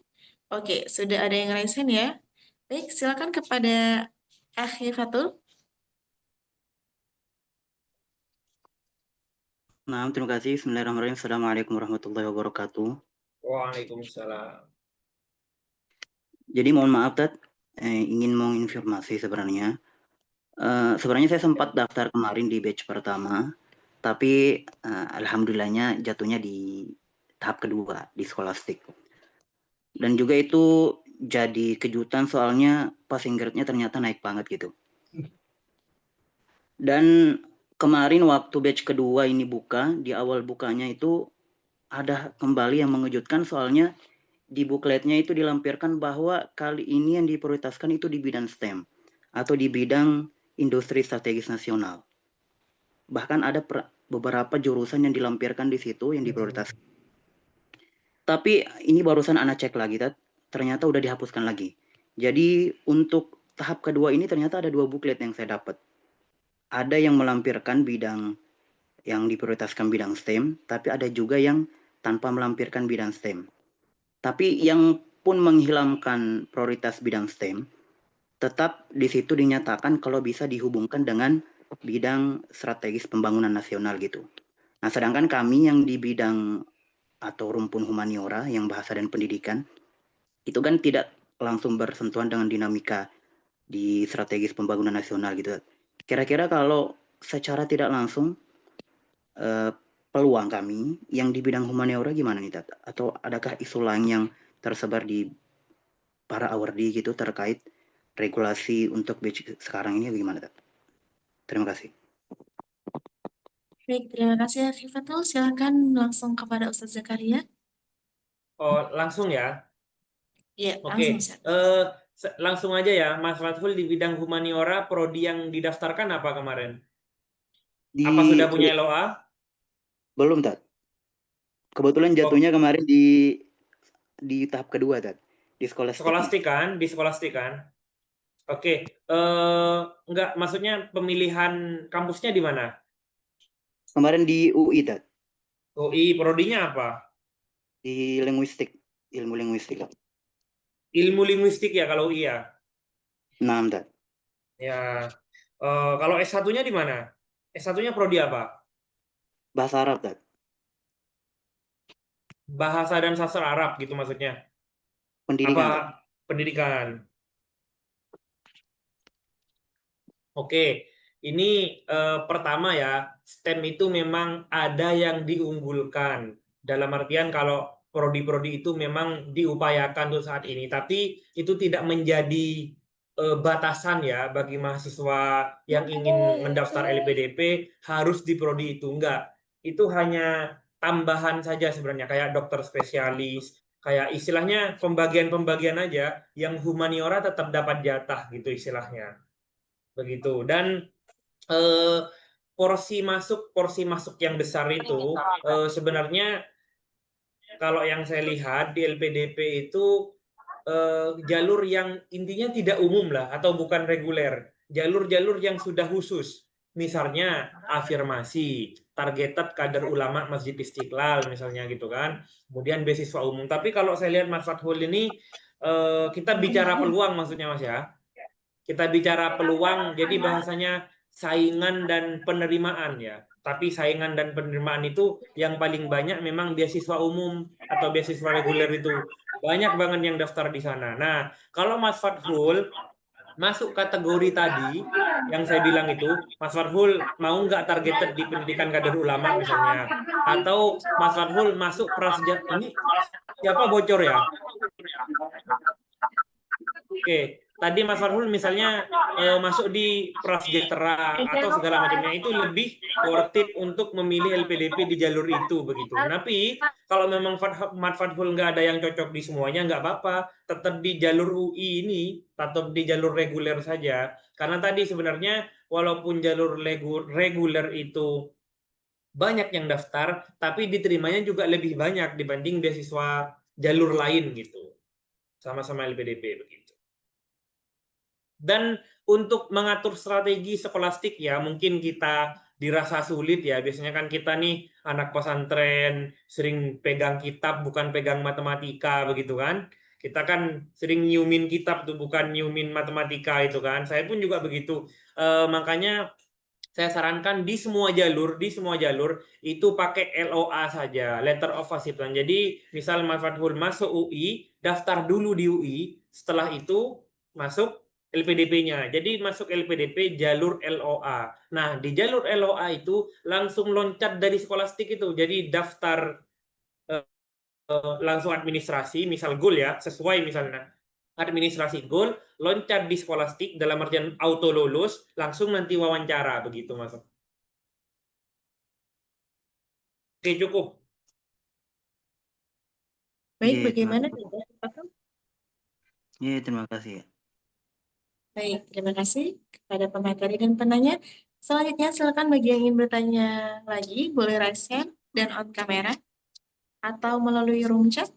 Oke, sudah ada yang raise hand ya. Baik, silakan kepada Akhi Fatul. Nah, terima kasih. Bismillahirrahmanirrahim. Assalamualaikum warahmatullahi wabarakatuh. Waalaikumsalam. Jadi mohon maaf, Tat, ingin menginformasi sebenarnya. Sebenarnya saya sempat daftar kemarin di batch pertama, tapi alhamdulillahnya jatuhnya di tahap kedua di Scholastic. Dan juga itu jadi kejutan soalnya passing grade-nya ternyata naik banget gitu. Dan kemarin waktu batch kedua ini buka, di awal bukanya itu ada kembali yang mengejutkan, soalnya di bukletnya itu dilampirkan bahwa kali ini yang diprioritaskan itu di bidang STEM atau di bidang industri strategis nasional. Bahkan ada beberapa jurusan yang dilampirkan di situ yang diprioritaskan. Tapi ini barusan Ana cek lagi, ternyata udah dihapuskan lagi. Jadi untuk tahap kedua ini ternyata ada 2 buklet yang saya dapat. Ada yang melampirkan bidang yang diprioritaskan bidang STEM, tapi ada juga yang tanpa melampirkan bidang STEM. Tapi yang pun menghilangkan prioritas bidang STEM, tetap di situ dinyatakan kalau bisa dihubungkan dengan bidang strategis pembangunan nasional gitu. Nah, sedangkan kami yang di bidang atau rumpun humaniora yang bahasa dan pendidikan, itu kan tidak langsung bersentuhan dengan dinamika di strategis pembangunan nasional gitu. Kira-kira kalau secara tidak langsung peluang kami yang di bidang humaniora gimana nih, Tat? Atau adakah isu lain yang tersebar di para awardi gitu terkait regulasi untuk batch sekarang ini bagaimana, Tat? Terima kasih. Baik, terima kasih Akhi Fatul. Silakan langsung kepada Ustadz Zakaria. Oh, langsung ya. Ya, Oke, langsung Ustadz. langsung aja ya, Mas Fathul, di bidang humaniora, prodi yang didaftarkan apa kemarin? Apa sudah punya LOA? Belum, Tat. Kebetulan jatuhnya kemarin di tahap kedua, Tat. Di Scholastic kan? Di Scholastic kan? Oke, enggak, maksudnya pemilihan kampusnya di mana? Kemarin di UI, Tat. UI, prodinya apa? Di linguistik, ilmu linguistik. Ilmu linguistik ya kalau UI ya? Nah, Tat. Ya, kalau S1-nya di mana? S1-nya prodi apa? Bahasa Arab, Tat. Bahasa dan sastra Arab gitu maksudnya? Pendidikan, Tat. Pendidikan. Oke, ini pertama ya, STEM itu memang ada yang diunggulkan. Dalam artian kalau prodi-prodi itu memang diupayakan untuk saat ini, tapi itu tidak menjadi batasan ya bagi mahasiswa yang ingin mendaftar LPDP harus di prodi itu. Enggak, itu hanya tambahan saja sebenarnya, kayak dokter spesialis, kayak istilahnya pembagian-pembagian aja, yang humaniora tetap dapat jatah gitu istilahnya. Begitu. Dan eh, porsi masuk yang besar itu sebenarnya kalau yang saya lihat di LPDP itu jalur yang intinya tidak umum lah atau bukan reguler, jalur-jalur yang sudah khusus, misalnya afirmasi, targeted kader ulama Masjid Istiqlal misalnya gitu kan, kemudian beasiswa umum. Tapi kalau saya lihat Mas Fathul ini kita bicara peluang maksudnya Mas ya, kita bicara peluang, jadi bahasanya saingan dan penerimaan ya. Tapi saingan dan penerimaan itu yang paling banyak memang beasiswa umum atau beasiswa reguler itu. Banyak banget yang daftar di sana. Nah, kalau Mas Fathul masuk kategori tadi yang saya bilang itu, Mas Fathul mau nggak targeted di pendidikan kader ulama misalnya, atau Mas Fathul masuk prasejarah, ini siapa bocor ya? Oke, tadi Mas Farhul misalnya masuk di prasejahtera atau segala macamnya itu lebih worth it untuk memilih LPDP di jalur itu begitu. Tapi kalau memang Mas Farhul nggak ada yang cocok di semuanya nggak apa-apa, tetap di jalur UI ini, tetap di jalur reguler saja. Karena tadi sebenarnya walaupun jalur reguler itu banyak yang daftar, tapi diterimanya juga lebih banyak dibanding beasiswa jalur lain gitu. Sama-sama LPDP begitu. Dan untuk mengatur strategi skolastik ya, mungkin kita dirasa sulit ya. Biasanya kan kita nih anak pesantren sering pegang kitab bukan pegang matematika begitu kan. Kita kan sering nyiumin kitab tuh bukan nyiumin matematika itu kan. Saya pun juga begitu. Makanya saya sarankan di semua jalur itu pakai LOA saja, letter of acceptance. Jadi misal Mas Fathul masuk UI, daftar dulu di UI, setelah itu masuk LPDP-nya. Jadi masuk LPDP jalur LOA. Nah, di jalur LOA itu langsung loncat dari skolastik itu. Jadi daftar langsung administrasi, misal goal ya, sesuai misalnya administrasi goal, loncat di skolastik dalam artian auto lulus, langsung nanti wawancara begitu Mas. Oke, cukup. Baik, Iya, bagaimana tidak? iya, terima kasih ya. Baik, terima kasih kepada pemateri dan penanya. Selanjutnya, silakan bagi yang ingin bertanya lagi, boleh raise hand dan on kamera atau melalui room chat.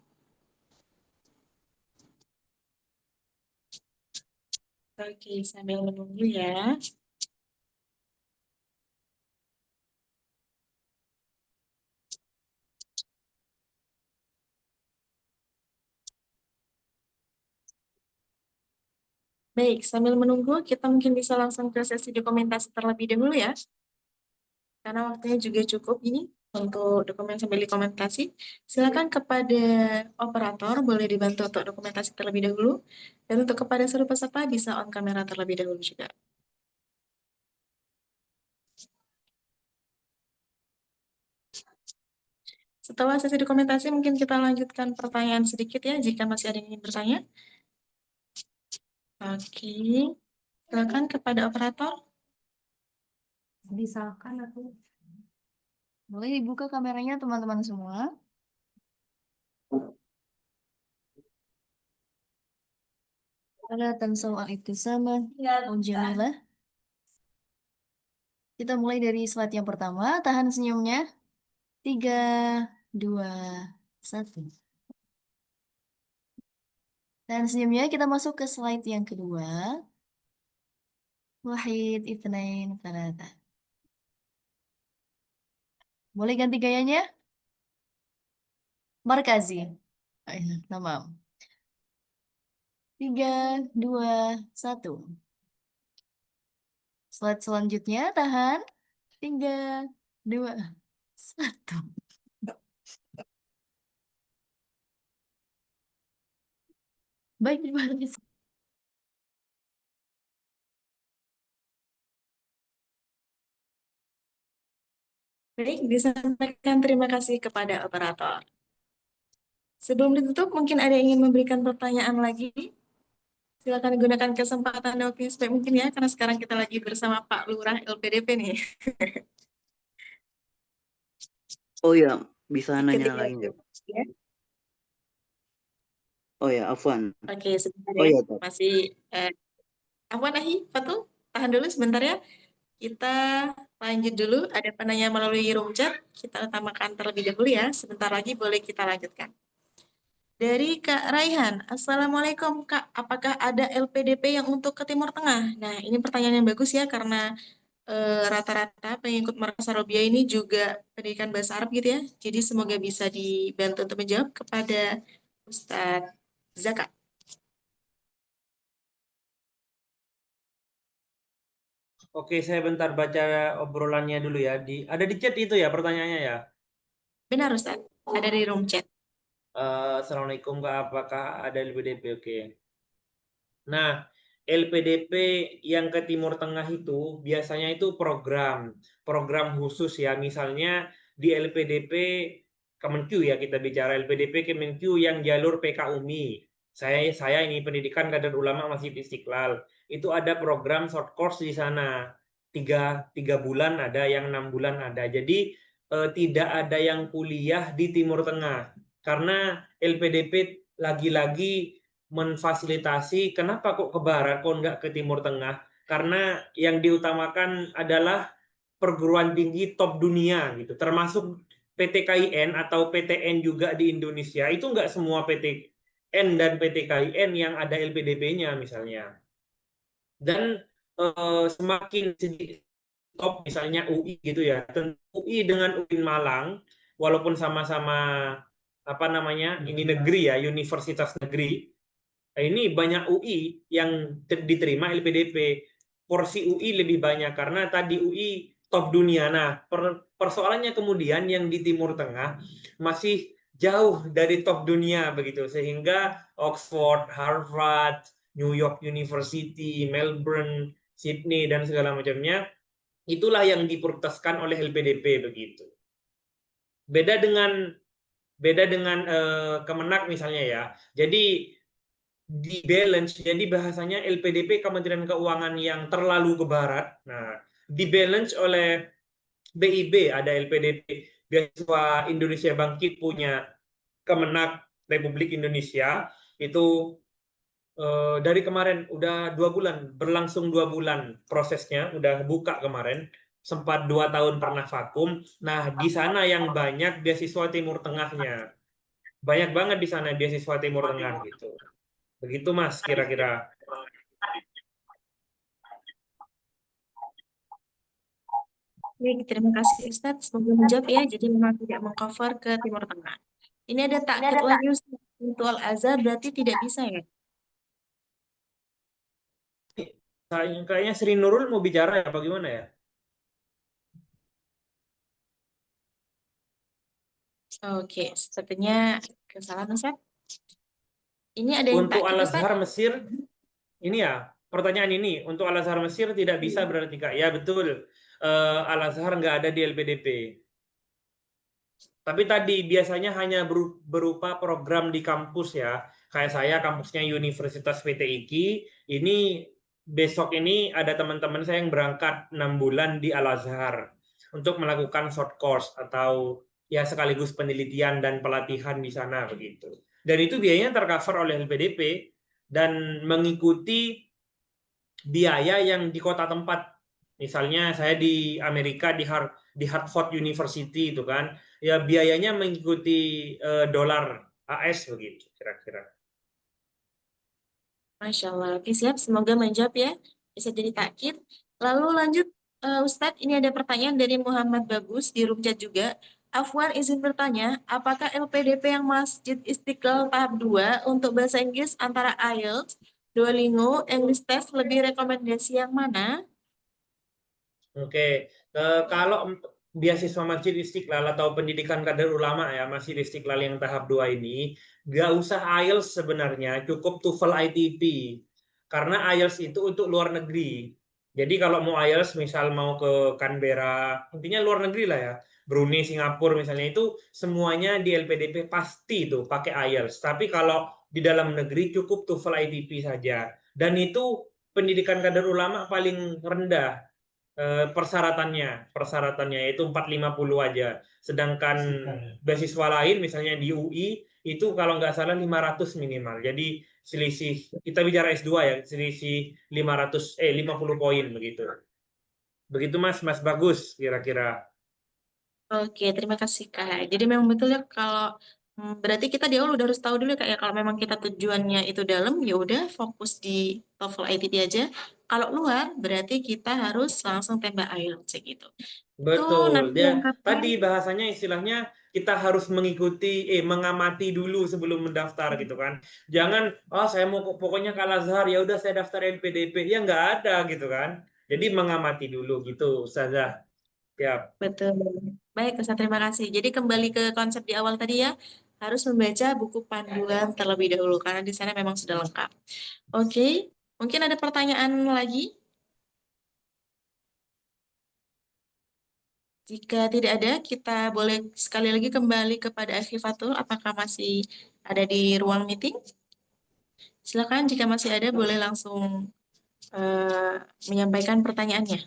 Oke, sambil menunggu ya. Baik, sambil menunggu, kita mungkin bisa langsung ke sesi dokumentasi terlebih dahulu ya. Karena waktunya juga cukup ini untuk dokumen sambil dokumentasi. Silakan kepada operator, boleh dibantu untuk dokumentasi terlebih dahulu. Dan untuk kepada seluruh peserta, bisa on kamera terlebih dahulu juga. Setelah sesi dokumentasi, mungkin kita lanjutkan pertanyaan sedikit ya, jika masih ada yang ingin bertanya. Oke, silakan kepada operator. Misalkan aku boleh dibuka kameranya teman-teman semua. Salatan soal itu sama Jamilah. Kita mulai dari slide yang pertama. Tahan senyumnya. 3, 2, 1. Tahan senyumnya. Kita masuk ke slide yang kedua. Wahid, Ithnain, Thalatha. Boleh ganti gayanya? Markazi. Tamam. 3, 2, 1. Slide selanjutnya, tahan. 3, 2, 1. Baik, terima kasih. Baik, disampaikan terima kasih kepada operator. Sebelum ditutup, mungkin ada yang ingin memberikan pertanyaan lagi. Silakan gunakan kesempatan dan waktunya sebaik mungkin ya, karena sekarang kita lagi bersama Pak Lurah LPDP nih. Oh ya, bisa nanya Ketika lagi nggak? ya. Oh ya, Afwan. Oke, sebentar Oh ya. ya, Kak. Masih Afwan Ahi, Fatul, tahan dulu sebentar ya. Kita lanjut dulu, ada penanya melalui room chat. Kita utamakan terlebih dahulu ya. Sebentar lagi boleh kita lanjutkan. Dari Kak Raihan, Assalamualaikum Kak, apakah ada LPDP yang untuk ke Timur Tengah? Nah, ini pertanyaan yang bagus ya, karena rata-rata pengikut Markas Arabia ini juga pendidikan bahasa Arab gitu ya. Jadi semoga bisa dibantu untuk menjawab kepada Ustadz Zaka. Oke, saya bentar baca obrolannya dulu ya. Ada di chat itu ya pertanyaannya ya. Benar Ustadz, ada di room chat. Assalamualaikum Kak, apakah ada LPDP? Oke. Nah, LPDP yang ke Timur Tengah itu biasanya itu program khusus ya. Misalnya di LPDP Kemenq ya, kita bicara LPDP Kemenq yang jalur PKUMI. Saya ini Pendidikan Kader Ulama Masjid Istiqlal. Itu ada program short course di sana. Tiga bulan ada, yang 6 bulan ada. Jadi tidak ada yang kuliah di Timur Tengah. Karena LPDP lagi-lagi memfasilitasi, kenapa kok ke barat, kok nggak ke Timur Tengah? Karena yang diutamakan adalah perguruan tinggi top dunia gitu, termasuk PTKIN atau PTN juga di Indonesia. Itu nggak semua PTN dan PTKIN yang ada LPDP-nya misalnya. Dan semakin top misalnya UI gitu ya. UI dengan UIN Malang, walaupun sama-sama apa namanya ini negeri ya, universitas negeri, ini banyak UI yang diterima LPDP. Porsi UI lebih banyak karena tadi UI top dunia. Nah, persoalannya kemudian yang di Timur Tengah masih jauh dari top dunia begitu, sehingga Oxford, Harvard, New York University, Melbourne, Sydney dan segala macamnya itulah yang diprioritaskan oleh LPDP begitu. Beda dengan Kemenak misalnya ya. Jadi di balance, jadi bahasanya LPDP Kementerian Keuangan yang terlalu ke barat. Nah, di balance oleh BIB, ada LPDP Beasiswa Indonesia Bangkit punya Kemenak Republik Indonesia itu dari kemarin udah 2 bulan, berlangsung 2 bulan prosesnya, udah buka kemarin, sempat 2 tahun pernah vakum. Nah, di sana yang banyak beasiswa Timur Tengahnya, banyak banget di sana beasiswa Timur Tengah gitu. Begitu Mas, kira-kira. Baik, terima kasih Ustadz. Semoga menjawab ya, jadi memang tidak mengcover ke Timur Tengah. Ini ada takkit lagi Ustadz. Untuk Al-Azhar berarti tidak bisa ya? Kayaknya Sri Nurul mau bicara ya, bagaimana ya? Oke, sepertinya kesalahan Ustadz. Ini ada yang Untuk takkit Ustadz. Al-Azhar Mesir, ini ya, pertanyaan ini, untuk Al-Azhar Mesir tidak bisa berarti Kak? Ya betul, Al-Azhar nggak ada di LPDP. Tapi tadi biasanya hanya berupa program di kampus ya. Kayak saya kampusnya Universitas PTIQ, ini besok ini ada teman-teman saya yang berangkat 6 bulan di Al-Azhar untuk melakukan short course atau ya sekaligus penelitian dan pelatihan di sana begitu. Dan itu biayanya tercover oleh LPDP dan mengikuti biaya yang di kota tempat. Misalnya saya di Amerika di Harvard University itu kan, ya biayanya mengikuti dolar AS begitu kira-kira. Masya Allah. Oke, siap. Semoga menjawab ya. Bisa jadi takkit. Lalu lanjut, Ustadz, ini ada pertanyaan dari Muhammad Bagus di room chat juga. Afwan izin bertanya, apakah LPDP yang Masjid Istiqlal tahap 2 untuk bahasa Inggris antara IELTS, Duolingo, English Test lebih rekomendasi yang mana? Oke, kalau beasiswa Masjid Istiqlal atau pendidikan kader ulama ya, Masjid Istiqlal yang tahap 2 ini, nggak usah IELTS sebenarnya, cukup TOEFL ITP. Karena IELTS itu untuk luar negeri. Jadi kalau mau IELTS misal mau ke Canberra, intinya luar negeri lah ya, Brunei, Singapura misalnya itu semuanya di LPDP pasti tuh pakai IELTS. Tapi kalau di dalam negeri cukup TOEFL ITP saja. Dan itu pendidikan kader ulama paling rendah persyaratannya itu 450 aja. Sedangkan beasiswa lain misalnya di UI itu kalau nggak salah 500 minimal. Jadi selisih kita bicara S2 ya, selisih 50 poin begitu. Begitu Mas Bagus kira-kira. Oke, terima kasih Kak. Jadi memang betul ya kalau berarti kita di awal udah harus tahu dulu ya Kak ya kalau memang kita tujuannya itu dalam ya udah fokus di TOEFL ITP aja. Kalau luar berarti kita harus langsung tembak IELTS gitu. Itu Betul. nanti Dia lengkapnya. tadi bahasanya istilahnya kita harus mengamati dulu sebelum mendaftar gitu kan. Jangan saya mau pokoknya ke Al Azhar ya udah saya daftar LPDP. Ya nggak ada gitu kan. Jadi mengamati dulu gitu Ustazah. Ya. Betul. Baik, Ustaz, terima kasih. Jadi kembali ke konsep di awal tadi ya, harus membaca buku panduan terlebih dahulu karena di sana memang sudah lengkap. Oke, mungkin ada pertanyaan lagi? Jika tidak ada, kita boleh sekali lagi kembali kepada Akhifatul. Apakah masih ada di ruang meeting? Silakan jika masih ada, boleh langsung menyampaikan pertanyaannya.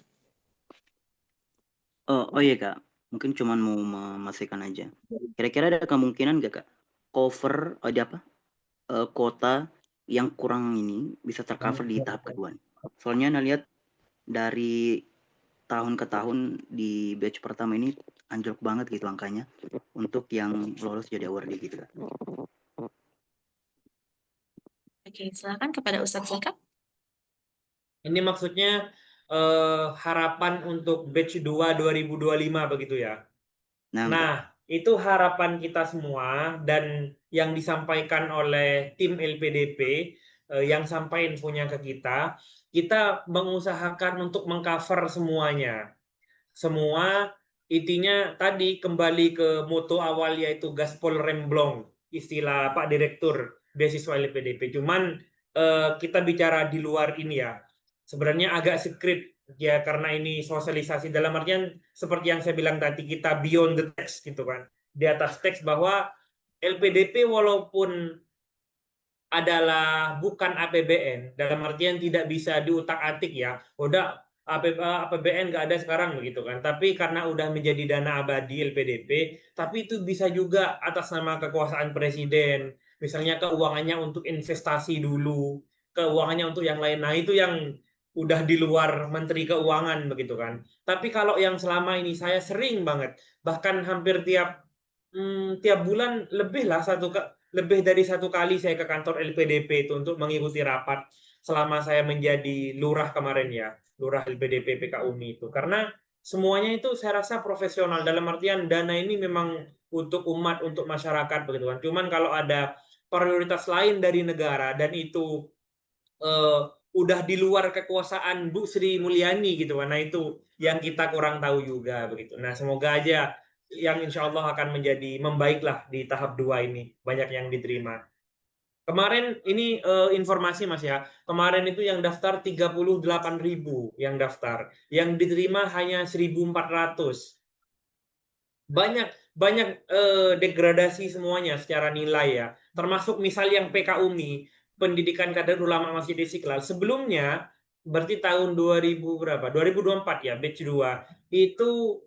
Oh iya Kak, mungkin cuma mau memastikan aja. Kira-kira ada kemungkinan nggak Kak cover kota yang kurang ini bisa tercover di tahap kedua? Soalnya Anda lihat dari tahun ke tahun di batch pertama ini anjlok banget gitu angkanya untuk yang lolos jadi awardee gitu Kak. Oke, silakan kepada Ustadz Zaka. Ini maksudnya harapan untuk batch 2 2025 begitu ya. Nah, itu harapan kita semua dan yang disampaikan oleh tim LPDP yang sampai infonya ke kita mengusahakan untuk mengcover semuanya. Semua intinya tadi kembali ke moto awal yaitu gaspol remblong, istilah Pak Direktur beasiswa LPDP. Cuman kita bicara di luar ini ya. Sebenarnya agak secret ya karena ini sosialisasi dalam artian seperti yang saya bilang tadi kita beyond the text gitu kan. Di atas teks bahwa LPDP walaupun adalah bukan APBN dalam artian tidak bisa diutak-atik ya. Udah APBN nggak ada sekarang begitu kan. Tapi karena udah menjadi dana abadi LPDP, tapi itu bisa juga atas nama kekuasaan presiden. Misalnya keuangannya untuk investasi dulu, keuangannya untuk yang lain. Nah, itu yang udah di luar Menteri Keuangan begitu kan. Tapi kalau yang selama ini saya sering banget, bahkan hampir tiap bulan lebih dari satu kali saya ke kantor LPDP itu untuk mengikuti rapat selama saya menjadi lurah kemarin ya, lurah LPDP PKUMI itu. Karena semuanya itu saya rasa profesional dalam artian dana ini memang untuk umat, untuk masyarakat begitu kan. Cuman kalau ada prioritas lain dari negara dan itu udah di luar kekuasaan Bu Sri Mulyani gitu kan. Nah itu yang kita kurang tahu juga begitu. Nah semoga aja yang insya Allah akan menjadi membaiklah di tahap 2 ini. Banyak yang diterima. Kemarin ini informasi Mas ya. Kemarin itu yang daftar 38.000 yang daftar. Yang diterima hanya 1.400. Banyak degradasi semuanya secara nilai ya. Termasuk misal yang PKUMI, Pendidikan Kader Ulama Masjid Istiqlal. Sebelumnya berarti tahun 2000 berapa? 2024 ya, batch 2. Itu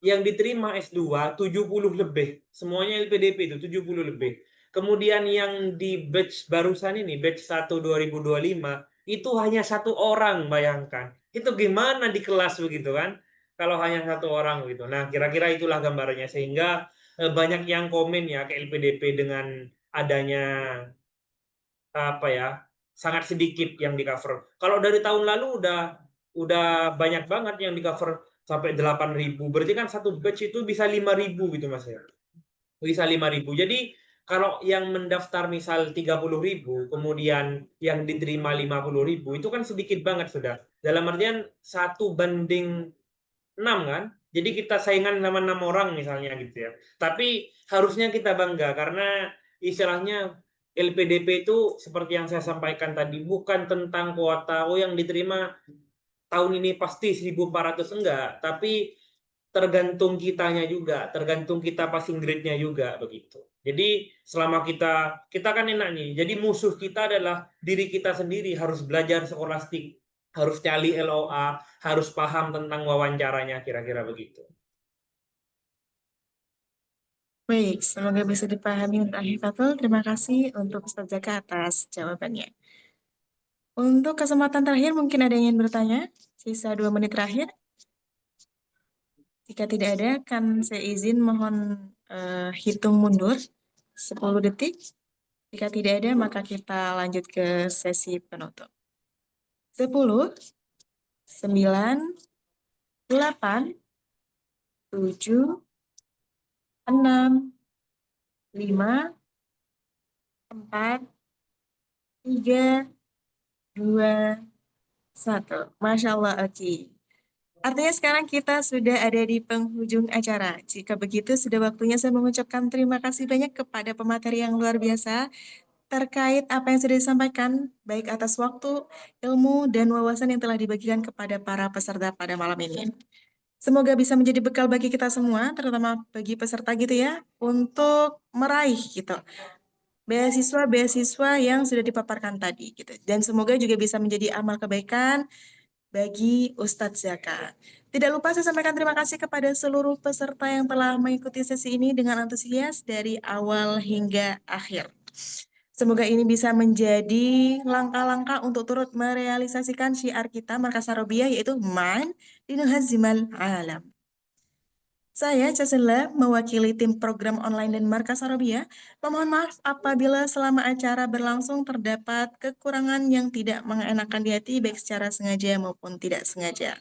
yang diterima S2 70 lebih. Semuanya LPDP itu 70 lebih. Kemudian yang di batch barusan ini, batch 1 2025, itu hanya 1 orang, bayangkan. Itu gimana di kelas begitu kan? Kalau hanya 1 orang gitu. Nah, kira-kira itulah gambarannya. Sehingga banyak yang komen ya ke LPDP dengan adanya sangat sedikit yang di cover. Kalau dari tahun lalu udah banyak banget yang di cover sampai 8.000. Berarti kan satu batch itu bisa 5.000 gitu Mas ya. Bisa 5.000. Jadi kalau yang mendaftar misal 30.000, kemudian yang diterima 50.000, itu kan sedikit banget sudah. Dalam artian 1:6 kan. Jadi kita saingan sama 6 orang misalnya gitu ya. Tapi harusnya kita bangga karena istilahnya LPDP itu seperti yang saya sampaikan tadi bukan tentang kuota yang diterima tahun ini pasti 1.400 enggak, tapi tergantung kitanya juga, tergantung kita passing grade-nya juga begitu. Jadi selama kita kan enak nih. Jadi musuh kita adalah diri kita sendiri, harus belajar skolastik, harus nyali LOA, harus paham tentang wawancaranya, kira-kira begitu. Baik, semoga bisa dipahami untuk Ahifatul. Terima kasih untuk Ustaz Zaka atas jawabannya. Untuk kesempatan terakhir mungkin ada yang ingin bertanya? Sisa 2 menit terakhir. Jika tidak ada, kan saya izin mohon hitung mundur 10 detik. Jika tidak ada, maka kita lanjut ke sesi penutup. 10, 9, 8, 7, 6, 5, 4, 3, 2, 1. Masya Allah, oke. Artinya sekarang kita sudah ada di penghujung acara. Jika begitu, sudah waktunya saya mengucapkan terima kasih banyak kepada pemateri yang luar biasa terkait apa yang sudah disampaikan, baik atas waktu, ilmu, dan wawasan yang telah dibagikan kepada para peserta pada malam ini. Semoga bisa menjadi bekal bagi kita semua, terutama bagi peserta gitu ya, untuk meraih gitu beasiswa-beasiswa yang sudah dipaparkan tadi gitu. Dan semoga juga bisa menjadi amal kebaikan bagi Ustadz Zaka. Tidak lupa saya sampaikan terima kasih kepada seluruh peserta yang telah mengikuti sesi ini dengan antusias dari awal hingga akhir. Semoga ini bisa menjadi langkah-langkah untuk turut merealisasikan syiar kita Markas Arabiyah, yaitu Man Linuhazimal Alam. Saya, Cacela, mewakili tim program online dan Markas Arabiyah, memohon maaf apabila selama acara berlangsung terdapat kekurangan yang tidak mengenakan di hati, baik secara sengaja maupun tidak sengaja.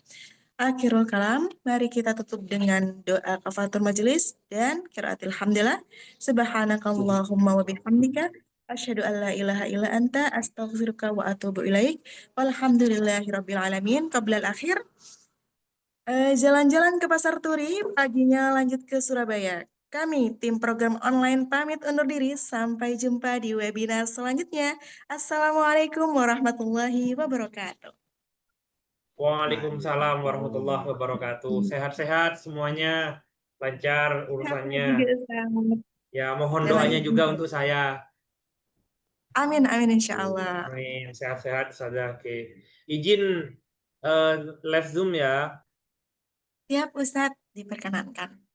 Akhirul kalam, mari kita tutup dengan doa kafaratul majelis dan qiraatil hamdalah. Subhanakallahumma wa bihamdika asyhadu an la ilaha illa anta astaghfiruka wa atubu ilaik. Walhamdulillahirabbil alamin. Qablal akhir, jalan-jalan ke Pasar Turi, paginya lanjut ke Surabaya. Kami, tim program online, pamit undur diri. Sampai jumpa di webinar selanjutnya. Assalamualaikum warahmatullahi wabarakatuh. Waalaikumsalam warahmatullahi wabarakatuh. Sehat-sehat semuanya, lancar urusannya. Ya, mohon doanya juga untuk saya. Amin, amin insya Allah. Amin, sehat-sehat saja. Oke. Izin live Zoom ya. Siap Ustadz, diperkenankan.